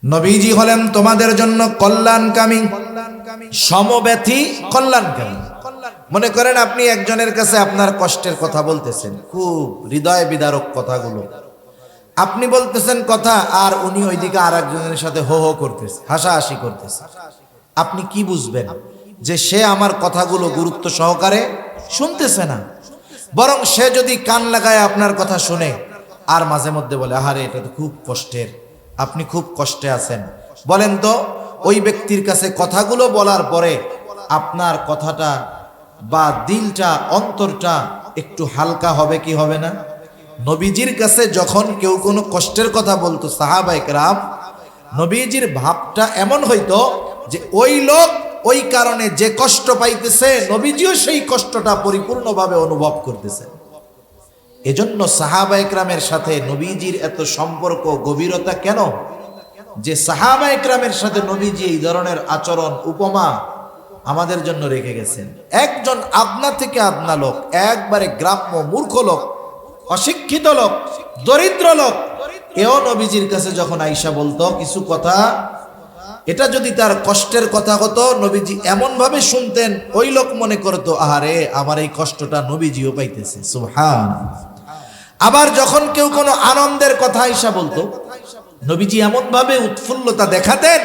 নবীজি হলেন তোমাদের জন্য কল্যাণকামী, সমব্যথী কল্যাণকামী। মনে করেন আপনি একজনের কাছে আপনার কষ্টের কথা বলতেছেন, খুব হৃদয় বিদারক কথাগুলো আপনি বলতেছেন কথা, আর উনি ওইদিকে আর একজনের সাথে হো হো করতেছে, হাসাহাসি করতেছে। আপনি কি বুঝবেন? যে সে আমার কথাগুলো গুরুত্ব সহকারে শুনতেছে না। বরং সে যদি কান লাগায় আপনার কথা শুনে আর মাঝে মধ্যে বলে আহারে এটা তো খুব কষ্টের, আপনি খুব কষ্টে আছেন, বলেন তো ওই ব্যক্তির কাছে কথাগুলো বলার পরে আপনার কথাটা বা দিলটা অন্তরটা একটু হালকা হবে কি হবে না? নবীজির কাছে যখন কেউ কোনো কষ্টের কথা বলতো সাহাবায়ে কেরাম, নবীজির ভাবটা এমন হইতো যে ওই লোক ওই কারণে যে কষ্ট পাইতেছে নবীজিও সেই কষ্টটা পরিপূর্ণভাবে অনুভব করতেছে। এজন্য সাহাবায়ে কেরামের সাথে নবীজির এত সম্পর্ক গভীরতা কেন? যে সাহাবায়ে কেরামের সাথে নবীজি এই ধরনের আচরণ উপমা আমাদের জন্য রেখে গেছেন। একজন আপনা থেকে আপনা লোক, একবারে গ্রাম্য মূর্খ লোক, অশিক্ষিত লোক, দরিদ্র লোক, এও নবীজির কাছে যখন আয়েশা বলতো কিছু কথা, এটা যদি তার কষ্টের কথা হতো নবীজি এমন ভাবে শুনতেন ওই লোক মনে করতো আহারে আমার এই কষ্টটা নবীজিও পাইতেছে। সুবহানাল্লাহ। আবার যখন কেউ কোনো আনন্দের কথা আয়েশা বলতো নবীজি এমন ভাবে উৎফুল্লতা দেখাতেন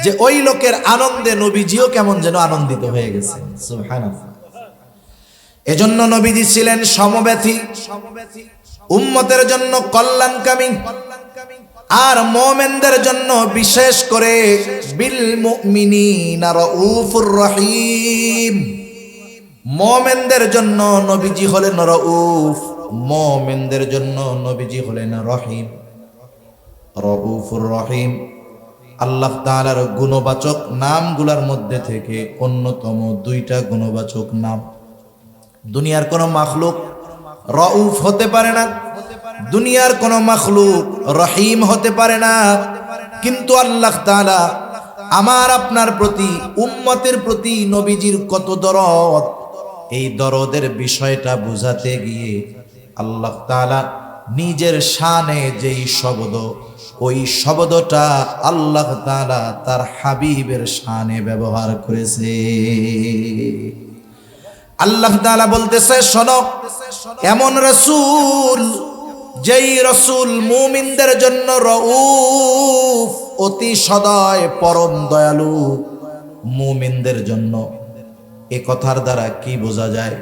যে ওই লোকের আনন্দে নবীজিও কেমন যেন আনন্দিত হয়ে গেছেন। সুবহানাল্লাহ। এজন্য নবীজি ছিলেন সমব্যথী, উম্মতের জন্য কল্যাণকামী, আর মুমিনদের জন্য বিশেষ করে বিল মুমিনিনা রাউফুর রহিম। মুমিনদের জন্য নবীজি হলেন রাউফ, মুমিনদের জন্য নবীজি হলেন রহিম, রাউফুর রহিম। আল্লাহ তাআলার গুণবাচক নামগুলোর মধ্যে থেকে অন্যতম দুইটা গুণবাচক নাম। দুনিয়ার কোন মাখলুক রাউফ হতে পারে না, দুনিয়ার কোন মাখলুক রহিম হতে পারে না, কিন্তু আল্লাহ তাআলা আমার আপনার প্রতি, উম্মতের প্রতি নবীজির কত দরদ, এই দরদের বিষয়টা বুঝাতে গিয়ে আল্লাহ তাআলা নিজের শানে যেই শব্দ, ওই শব্দটা আল্লাহ তাআলা তার হাবিবের শানে ব্যবহার করেছে। আল্লাহ তাআলা বলতেছে শোনো, এমন রাসূল যেই রাসূল মুমিনদের জন্য রউফ, অতি সদয়, পরম দয়ালু মুমিনদের জন্য। এ কথার দ্বারা কি বোঝা যায়?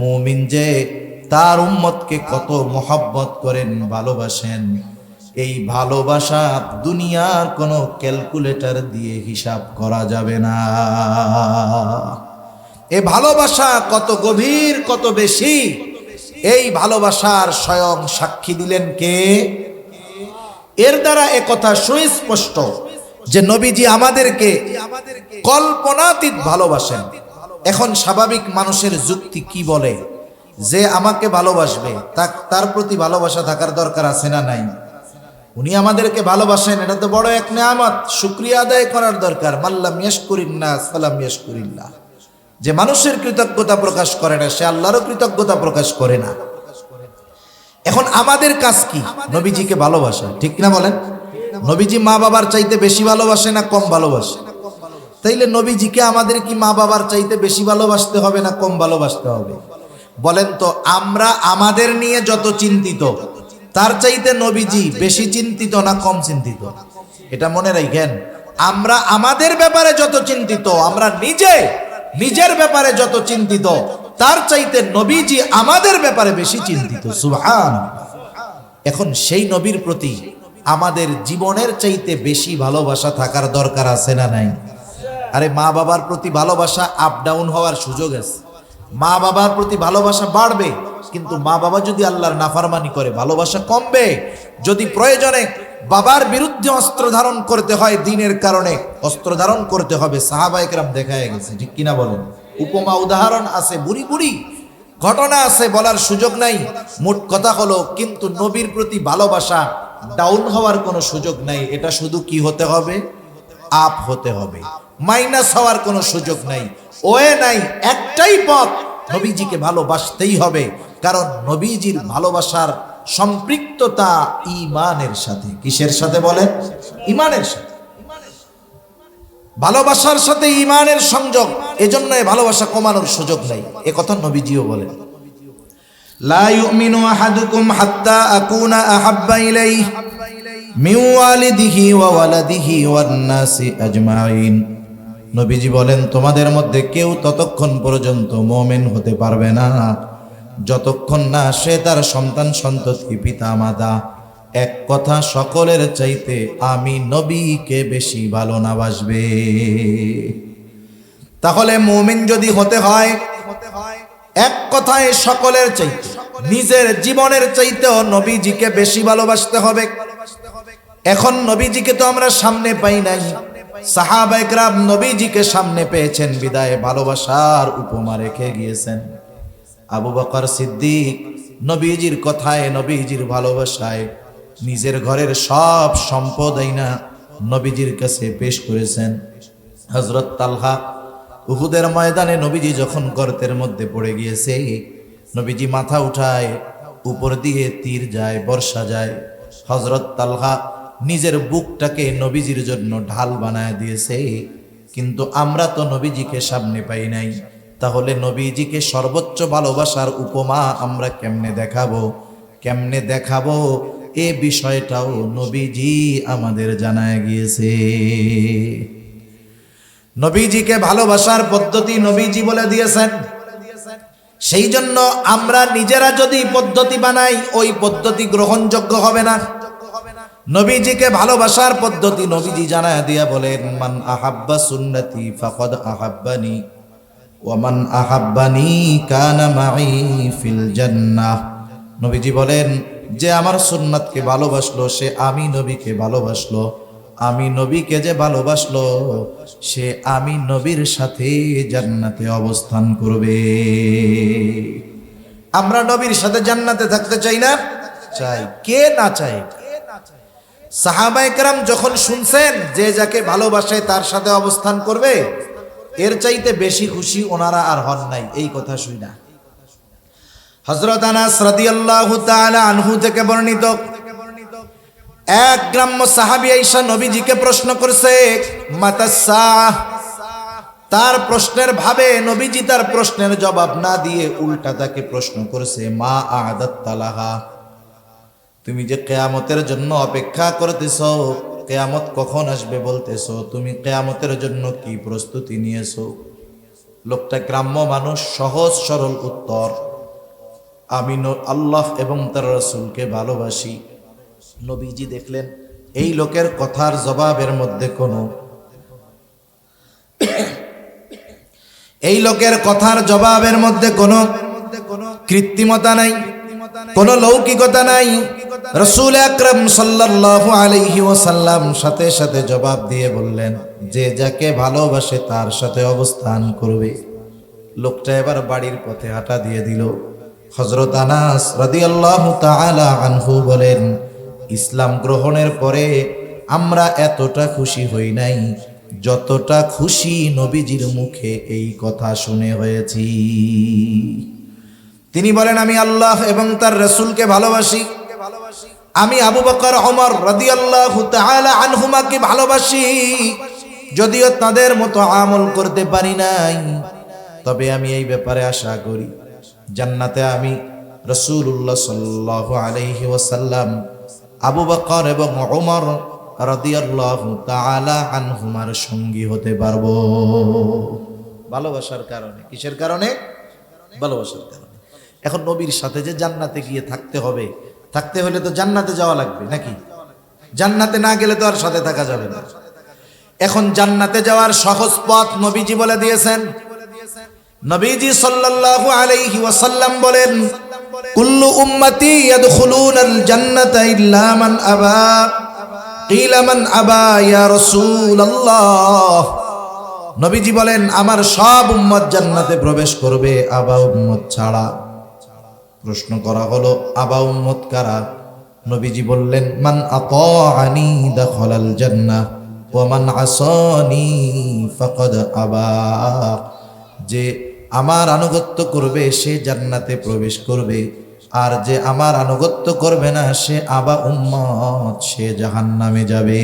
মুমিন যে তার উম্মতকে কত মহব্বত করেন, ভালোবাসেন, এই ভালোবাসা দুনিয়ার কোনো ক্যালকুলেটর দিয়ে হিসাব করা যাবে না। এ ভালোবাসা কত গভীর, কত বেশি, এই ভালোবাসার স্বয়ং সাক্ষী দিলেন কে? এর দ্বারা এ কথা সুস্পষ্ট যে নবীজি আমাদেরকে কল্পনাতীত ভালোবাসেন। এখন স্বাভাবিক মানুষের যুক্তি কি বলে? যে আমাকে ভালোবাসবে তার প্রতি ভালোবাসা থাকার দরকার আছে না নাই? উনি আমাদেরকে ভালোবাসেন, এটা তো বড় এক নেয়ামত, শুকরিয়া আদায় করার দরকার। মাল্লাম ইয়াশকুরিন নাস ফালাম ইয়াশকুরিল্লাহ। যে মানুষের কৃতজ্ঞতা প্রকাশ করে না সে আল্লাহরও কৃতজ্ঞতা প্রকাশ করে না। এখন আমাদের কাজ কি? নবীজিকে ভালোবাসা, ঠিক না বলেন? নবীজি মা বাবার চাইতে বেশি ভালোবাসে না কম ভালোবাসে? তাইলে নবীজিকে আমাদের কি মা বাবার চাইতে বেশি ভালোবাসতে হবে না কম ভালোবাসতে হবে? বলেন তো, আমরা আমাদের নিয়ে যত চিন্তিত তার চাইতে নবীজি বেশি চিন্তিত না কম চিন্তিত? এটা মনে রাখেন। আমরা আমাদের ব্যাপারে যত চিন্তিত, আমরা নিজের ব্যাপারে যত চিন্তিত, তার চাইতে নবীজি আমাদের ব্যাপারে বেশি চিন্তিত। সুবহানাল্লাহ। এখন সেই নবীর প্রতি আমাদের জীবনের চাইতে বেশি ভালোবাসা থাকার দরকার আছে না নাই? আরে মা বাবার প্রতি ভালোবাসা আপ ডাউন হওয়ার সুযোগ আছে। মা বাবার প্রতি ভালোবাসা বাড়বে, কিন্তু মা বাবা যদি আল্লাহর নাফরমানি করে ভালোবাসা কমবে। যদি প্রয়োজনে বাবার বিরুদ্ধে অস্ত্র ধারণ করতে হয় দিনের কারণে, অস্ত্র ধারণ করতে হবে। সাহাবায়ে কেরাম দেখায় গেছে, ঠিক কিনা বলেন? উপমা উদাহরণ আছে, বুড়ি বুড়ি ঘটনা আছে, বলার সুযোগ নাই। মোট কথা হলো, কিন্তু নবীর প্রতি ভালোবাসা ডাউন হওয়ার কোনো সুযোগ নাই। এটা শুধু কি হতে হবে? আপ হতে হবে, মাইনাস হওয়ার কোনো সুযোগ নাই। ওয়ে নাই, একটাই পথ, নবীজিকে ভালোবাসতেই হবে। কারণ নবীজির ভালোবাসার সম্পৃক্ততা ঈমানের সাথে। কিসের সাথে বলেন? ঈমানের সাথে। ভালোবাসার সাথে ঈমানের সংযোগ, এজন্য এই ভালোবাসা কমানোর সুযোগ নাই। এ কথা নবীজিও বলেন, লা ইউমিনু আহাদুকুম হাত্তা আকুনা আহাব্বা ইলাইহি মিন ওয়ালিদিহি ওয়া ওয়ালাদিহি ওয়ান নাসি আজমাইন। নবীজি বলেন, তোমাদের মধ্যে কেউ ততক্ষণ পর্যন্ত মুমিন হতে পারবে না যতক্ষণ না সে তার সন্তান সন্ততি পিতা মাতা এক কথা সকলের চাইতে আমি নবীকে বেশি ভালো না বাসবে। তাহলে মুমিন যদি হতে হয় এক কথায় সকলের চাইতে নিজের জীবনের চাইতেও নবীজিকে বেশি ভালোবাসতে হবে। এখন নবীজিকে তো আমরা সামনে পাই নাই, সাহাবায়ে কেরাম নবীজিকে সামনে পেয়েছেন বিদায় ভালোবাসার উপমা রেখে গিয়েছেন। আবু বকর সিদ্দিক নবীজির কথায় নবীজির ভালোবাসায় নিজের ঘরের সব সম্পদ আইনা নবীজির কাছে পেশ করেছেন। হযরত তালহা উহুদের ময়দানে নবীজি যখন গর্তের মধ্যে পড়ে গিয়েছে, নবীজি মাথা উঠায়, উপর দিয়ে তীর যায়, বর্ষা যায়। হযরত তালহা নিজের বুকটাকে নবীজির জন্য ঢাল বানায় দিয়েছে। কিন্তু আমরা তো নবীজিকে সামনে পাই নাই, তাহলে নবীজিকে সর্বোচ্চ ভালোবাসার উপমা আমরা কেমনে দেখাবো এ বিষয়টাও নবীজি আমাদের জানায় গিয়েছে। নবীজিকে ভালোবাসার পদ্ধতি নবীজি বলে দিয়েছেন। সেই জন্য আমরা নিজেরা যদি পদ্ধতি বানাই ওই পদ্ধতি গ্রহণযোগ্য হবে না। নবীজিকে ভালোবাসার পদ্ধতি নবীজি জানায় দিয়া বলেন, মান আহাব্বা সুন্নতি ফাকাদ আহাব্বানি ওয়া মান আহাব্বানি কানা মাই ফিল জান্নাহ। নবীজি বলেন, যে আমার সুন্নাতকে ভালোবাসলো সে আমি নবীকে ভালোবাসলো, আমি নবীকে যে ভালোবাসলো সে আমি নবীর সাথে জান্নাতে অবস্থান করবে। আমরা নবীর সাথে জান্নাতে থাকতে চাই না? চাই। কে না চায়? সাহাবায়ে কেরাম যখন শুনছেন যে যাকে ভালোবাসে তার সাথে অবস্থান করবে, এর চাইতে বেশি খুশি ওনারা আর হন নাই এই কথা শুই না। হযরত আনাস রাদিয়াল্লাহু তাআলা আনহু থেকে বর্ণিত, এক গ্রাম্য সাহাবী আয়েশা নবীজিকে প্রশ্ন করছে মাতাস-সাআহ। তার প্রশ্নের ভাবে নবীজি তার প্রশ্নের জবাব না দিয়ে উল্টা তাকে প্রশ্ন করেছে মা আ'দাত্তা লাহা। তুমি যে কিয়ামতের জন্য অপেক্ষা করতেছো, কিয়ামত কখন আসবে বলতেছো, তুমি কিয়ামতের জন্য কি প্রস্তুতি নিয়েছো? লোকটা গ্রাম্য মানুষ, সহজ সরল উত্তর, আমি আল্লাহ এবং তার রাসূলকে ভালোবাসি। নবীজি দেখলেন এই লোকের কথার জবাবের মধ্যে কোনো কৃত্রিমতা নাই, কোনো লৌকিকতা নাই। রাসূল আকরাম সাল্লাল্লাহু আলাইহি ওয়াসাল্লাম সাথে সাথে জবাব দিয়ে বললেন, যে যাকে ভালোবাসে তার সাথে অবস্থান করবে। লোকটা এবার বাড়ির পথে হাঁটা দিয়ে দিল। হযরত আনাস রাদিয়াল্লাহু তাআলা আনহু বলেন, ইসলাম গ্রহণের পরে আমরা এতটা খুশি হই নাই যতটা খুশি নবীজির মুখে এই কথা শুনে হয়েছি। তিনি বলেন, আমি আল্লাহ এবং তার রাসূলকে ভালোবাসি, আমি আবু বকর ওমর রাদিয়াল্লাহু তাআলা আনহুমাকে ভালোবাসি। যদিও তাদের মতো আমল করতে পারি নাই, তবে আমি এই ব্যাপারে আশা করি জান্নাতে আমি রাসূলুল্লাহ সাল্লাল্লাহু আলাইহি ওয়াসাল্লাম, আবু বকর এবং ওমর রাদিয়াল্লাহু তাআলা আনহুমার সঙ্গী হতে পারবো। ভালোবাসার কারণে। কিসের কারণে? ভালোবাসার কারণে। এখন নবীর সাথে যে জান্নাতে গিয়ে থাকতে হবে, থাকতে হলে তো জান্নাতে যাওয়া লাগবে নাকি? জান্নাতে না গেলে তো আর সাথে থাকা যাবে না। এখন জান্নাতে যাওয়ার সহজ পথ নবীজি বলে দিয়েছেন। নবীজি সাল্লাল্লাহু আলাইহি ওয়াসাল্লাম বলেন, কুল্লু উম্মতি ইয়াদখুলুনাল জান্নাতা ইল্লা মান আবা। কিলা মান আবা ইয়া রাসূলুল্লাহ। নবীজি বলেন, আমার সব উম্মত জান্নাতে প্রবেশ করবে, আবা উম্মত ছাড়া। প্রশ্ন করা হলো, আবা উম্মত কারা? নবীজি বললেন, মান আতাআনি দাখালাল জান্নাহ ওয়া মান আসানি ফাকাদ আবা। যে আমার আনুগত্য করবে সে জান্নাতে প্রবেশ করবে, আর যে আমার আনুগত্য করবে না সে আবা উম্মত, সে জাহান্নামে যাবে।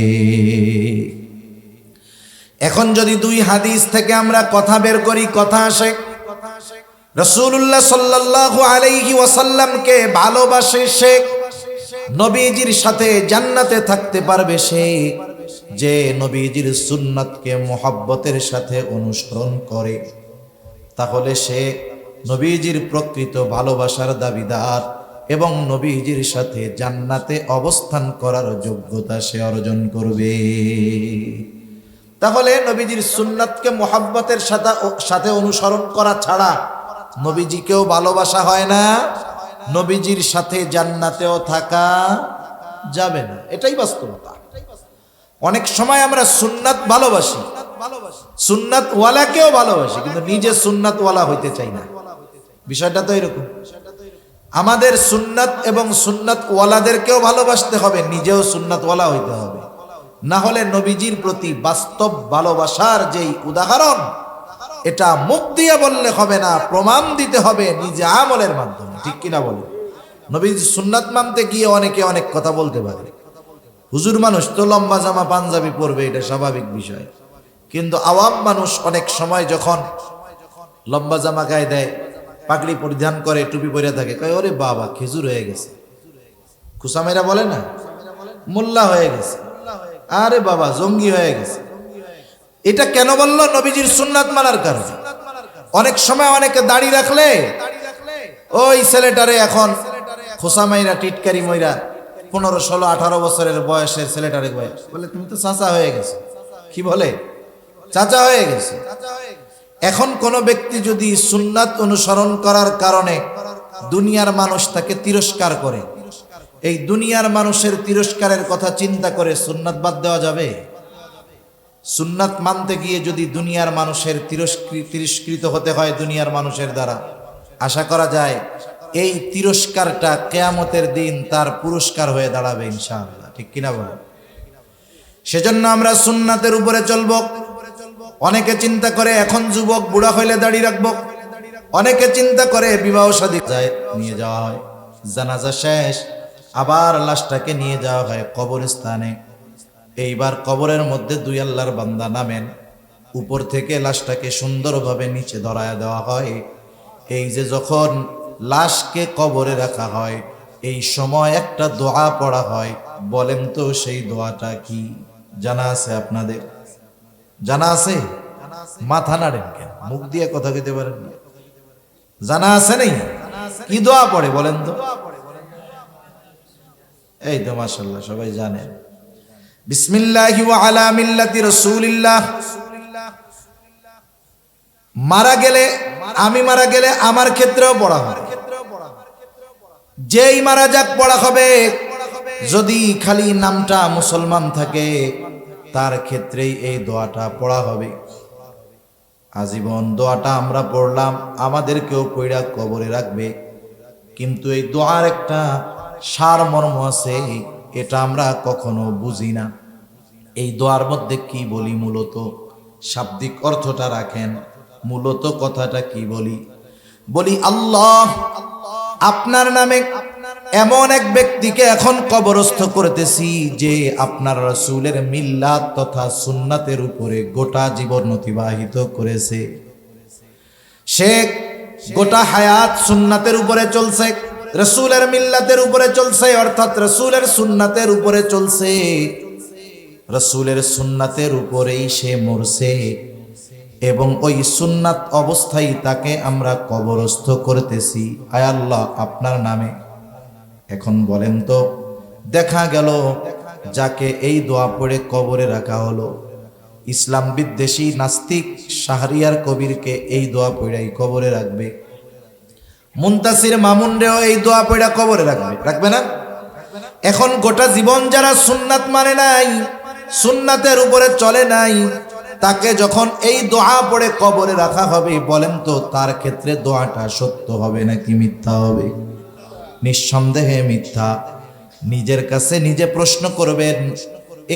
এখন যদি দুই হাদিস থেকে আমরা কথা বের করি, কথা আসে রাসূলুল্লাহ সাল্লাল্লাহু আলাইহি ওয়াসাল্লামকে ভালোবাসে সে, নবীজির সাথে জান্নাতে থাকতে পারবে সে, যে নবীজির সুন্নাতকে মুহাব্বতের সাথে অনুসরণ করে। তাহলে সে নবীজির প্রকৃত ভালোবাসার দাবিদার এবং নবীজির সাথে জান্নাতে অবস্থান করার যোগ্যতা সে অর্জন করবে। তাহলে নবীজির সুন্নাতকে মোহাব্বতের সাথে অনুসরণ করা ছাড়া নবীজিকেও ভালোবাসা হয় না, নবীজির সাথে জান্নাতেও থাকা যাবে না। এটাই বাস্তবতা। অনেক সময় আমরা সুন্নাত ভালোবাসি, সুন্নাত ওয়ালাকেও ভালোবাসি, কিন্তু নিজে সুন্নাত ওয়ালা হইতে চাই না। বিষয়টা তো এরকম। আমাদের সুন্নাত এবং সুন্নাত ওয়ালাদেরকেও ভালোবাসতে হবে, নিজেও সুন্নাত ওয়ালা হইতে হবে। না হলে নবীজির প্রতি বাস্তব ভালোবাসার যেই উদাহরণ, এটা মুখ দিয়ে বললে হবে না, প্রমাণ দিতে হবে নিজে আমলের মাধ্যমে। ঠিক কিনা বলে? নবীজির সুন্নাত মানতে গিয়ে অনেকে অনেক কথা বলতে পারে। হুজুর মানুষ তো লম্বা জামা পাঞ্জাবি পরবে, এটা স্বাভাবিক বিষয়। কিন্তু আওয়াম মানুষ অনেক সময় যখন লম্বা জামা গায়ে দেয়, পাগড়ি পরিধান করে, টুপি পরে থাকে, কয় ওরে বাবা খেজুর হয়ে গেছে। খুসামেরা বলে না, মোল্লা হয়ে গেছে, আরে বাবা জঙ্গি হয়ে গেছে। এটা কেন বললো? নবীজির সুন্নাত মানার কারণে। অনেক সময় অনেকে দাড়ি রাখলে ওই ছেলেটারে এখন খোসামাইরা টিটকারি মইরা 15, 16, 18 বছরের বয়সের ছেলেটারে বলে তুমি তো চাচা হয়ে গেছে। কি বলে? চাচা হয়ে গেছে। এখন কোন ব্যক্তি যদি সুন্নাত অনুসরণ করার কারণে দুনিয়ার মানুষ তাকে তিরস্কার করে, এই দুনিয়ার মানুষের তিরস্কারের কথা চিন্তা করে সুন্নাত বাদ দেওয়া যাবে? সুন্নাত মানতে গিয়ে যদি দুনিয়ার মানুষের তিরস্কৃত হতে হয় দুনিয়ার মানুষের দ্বারা, আশা করা যায় এই তিরস্কারটা কিয়ামতের দিন তার পুরস্কার হয়ে দাঁড়াবে ইনশাআল্লাহ। ঠিক কিনা বলেন? সেজন্য আমরা সুন্নাতের উপরে চলবো। অনেকে চিন্তা করে এখন যুবক, বুড়া হইলে দাড়ি রাখবো। অনেকে চিন্তা করে বিবাহ শাদী যায়, নিয়ে যাওয়া হয়, জানাজা শেষ আবার লাশটাকে নিয়ে যাওয়া হয় কবরস্থানে। এইবার কবরের মধ্যে দুই আল্লাহর বান্দা নামেন, উপর থেকে লাশটাকে সুন্দরভাবে নিচে ধরায় দেওয়া হয়। এই যে যখন লাশকে কবরে রাখা হয়, এই সময় একটা দোয়া পড়া হয়। বলেন তো সেই দোয়াটা কি? জানা আছে আপনাদের? জানা আছে? মাথা নাড়েন কেন? মুখ দিয়ে কথা কইতে পারেন না? জানা আছে নেই? কি দোয়া পড়ে বলেন তো? এই তো মাশাআল্লাহ সবাই জানেন। বিসমিল্লাহি ওয়া আলা মিল্লাতি রাসূলিল্লাহ। মারা গেলে, আমি মারা গেলে আমার ক্ষেত্রেও পড়া হবে। যেই মারা যাক পড়া হবে। যদি খালি নামটা মুসলমান থাকে তার ক্ষেত্রেই এই দোয়াটা পড়া হবে। আজীবন দোয়াটা আমরা পড়লাম, আমাদেরকেও পড়া কবরে রাখবে। কিন্তু এই দোয়ার একটা সারমর্ম আছে, এটা আমরা কখনো বুঝি না। এই দোয়ার মধ্যে কি বলি? মূলত শাব্দিক অর্থটা রাখেন, মূলত কথাটা কি বলি? বলি আল্লাহ, আপনার নামে এমন এক ব্যক্তিকে এখন কবরস্থ করতেছি যে আপনার রাসূলের মিল্লাত তথা সুন্নাতের উপরে গোটা জীবন অতিবাহিত করেছে। সে গোটা হায়াত সুন্নাতের উপরে চলছে, রাসূলের মিল্লাতের উপরে চলছে, অর্থাৎ রাসূলের সুন্নাতের উপরে চলছে। রাসূলের সুন্নাতের উপরেই সে মরছে এবং ওই সুন্নাত অবস্থায় তাকে আমরা কবরস্থ করতেছি। আয় আল্লাহ, আপনার নামে। এখন বলেন তো, দেখা গেল যাকে এই দোয়া পড়ে কবরে রাখা হলো, ইসলাম বিদ্বেষী নাস্তিক শাহরিয়ার কবিরকে এই দোয়া পড়াই কবরে রাখবে। মুনতাসির মামুনরেও এই দোয়া পড়া কবরে রাখবে, রাখবে না? এখন গোটা জীবন যারা সুন্নাত মানে নাই, সুন্নাতের উপরে চলে নাই, তাকে যখন এই দোয়া পড়ে কবরে রাখা হবে, বলেন তো তার ক্ষেত্রে দোয়াটা সত্য হবে নাকি মিথ্যা হবে? নিঃসন্দেহে মিথ্যা। নিজের কাছে নিজে প্রশ্ন করবেন,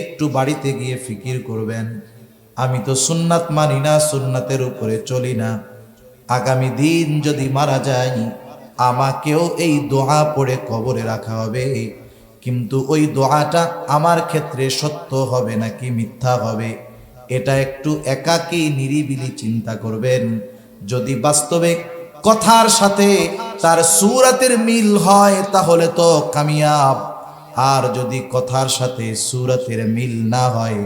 একটু বাড়িতে গিয়ে ফিকির করবেন, আমি তো সুন্নাত মানি না, সুন্নাতের উপরে চলি না। আগামী দিন যদি মারা যাই, আমাকেও এই দোয়া পড়ে কবরে রাখা হবে, কিন্তু ওই দোয়াটা আমার ক্ষেত্রে সত্য হবে নাকি মিথ্যা হবে? এটা একটু একাকী নিরিবিলি চিন্তা করবেন। যদি বাস্তবে কথার সাথে তার সূরাতের মিল হয় তাহলে তো কামিয়াব, আর যদি কথার সাথে সূরাতের মিল না হয়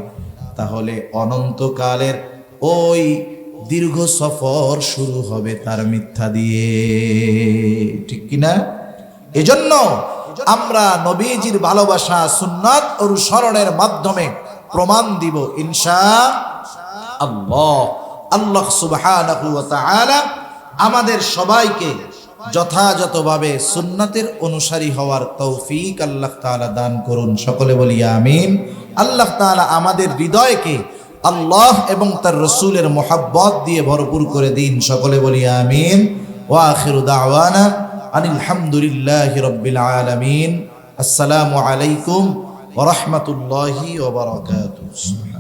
তাহলে অনন্তকালের ওই দীর্ঘ সফর শুরু হবে তার মিথ্যা দিয়ে, ঠিক কিনা? এজন্য আমরা নবীজির ভালোবাসা সুন্নাত অনুসরণের মাধ্যমে প্রমাণ দিব ইনশাআল্লাহ। আল্লাহ সুবহানাহু ওয়া তাআলা আমাদের সবাইকে যথাযথভাবে সুন্নাতের অনুসারী হওয়ার তৌফিক আল্লাহ তাআলা দান করুন, সকলে বলি আমিন। আল্লাহ তাআলা আমাদের হৃদয়কে আল্লাহ এবং তার রাসূলের মুহাব্বত দিয়ে ভরপুর করে দিন, সকলে বলি আমিন। ওয়া আখিরু দাওয়ানা আনিল হামদুলিল্লাহি রাব্বিল আলামিন। আসসালামু আলাইকুম ওয়া রাহমাতুল্লাহি ওয়া বারাকাতুহু।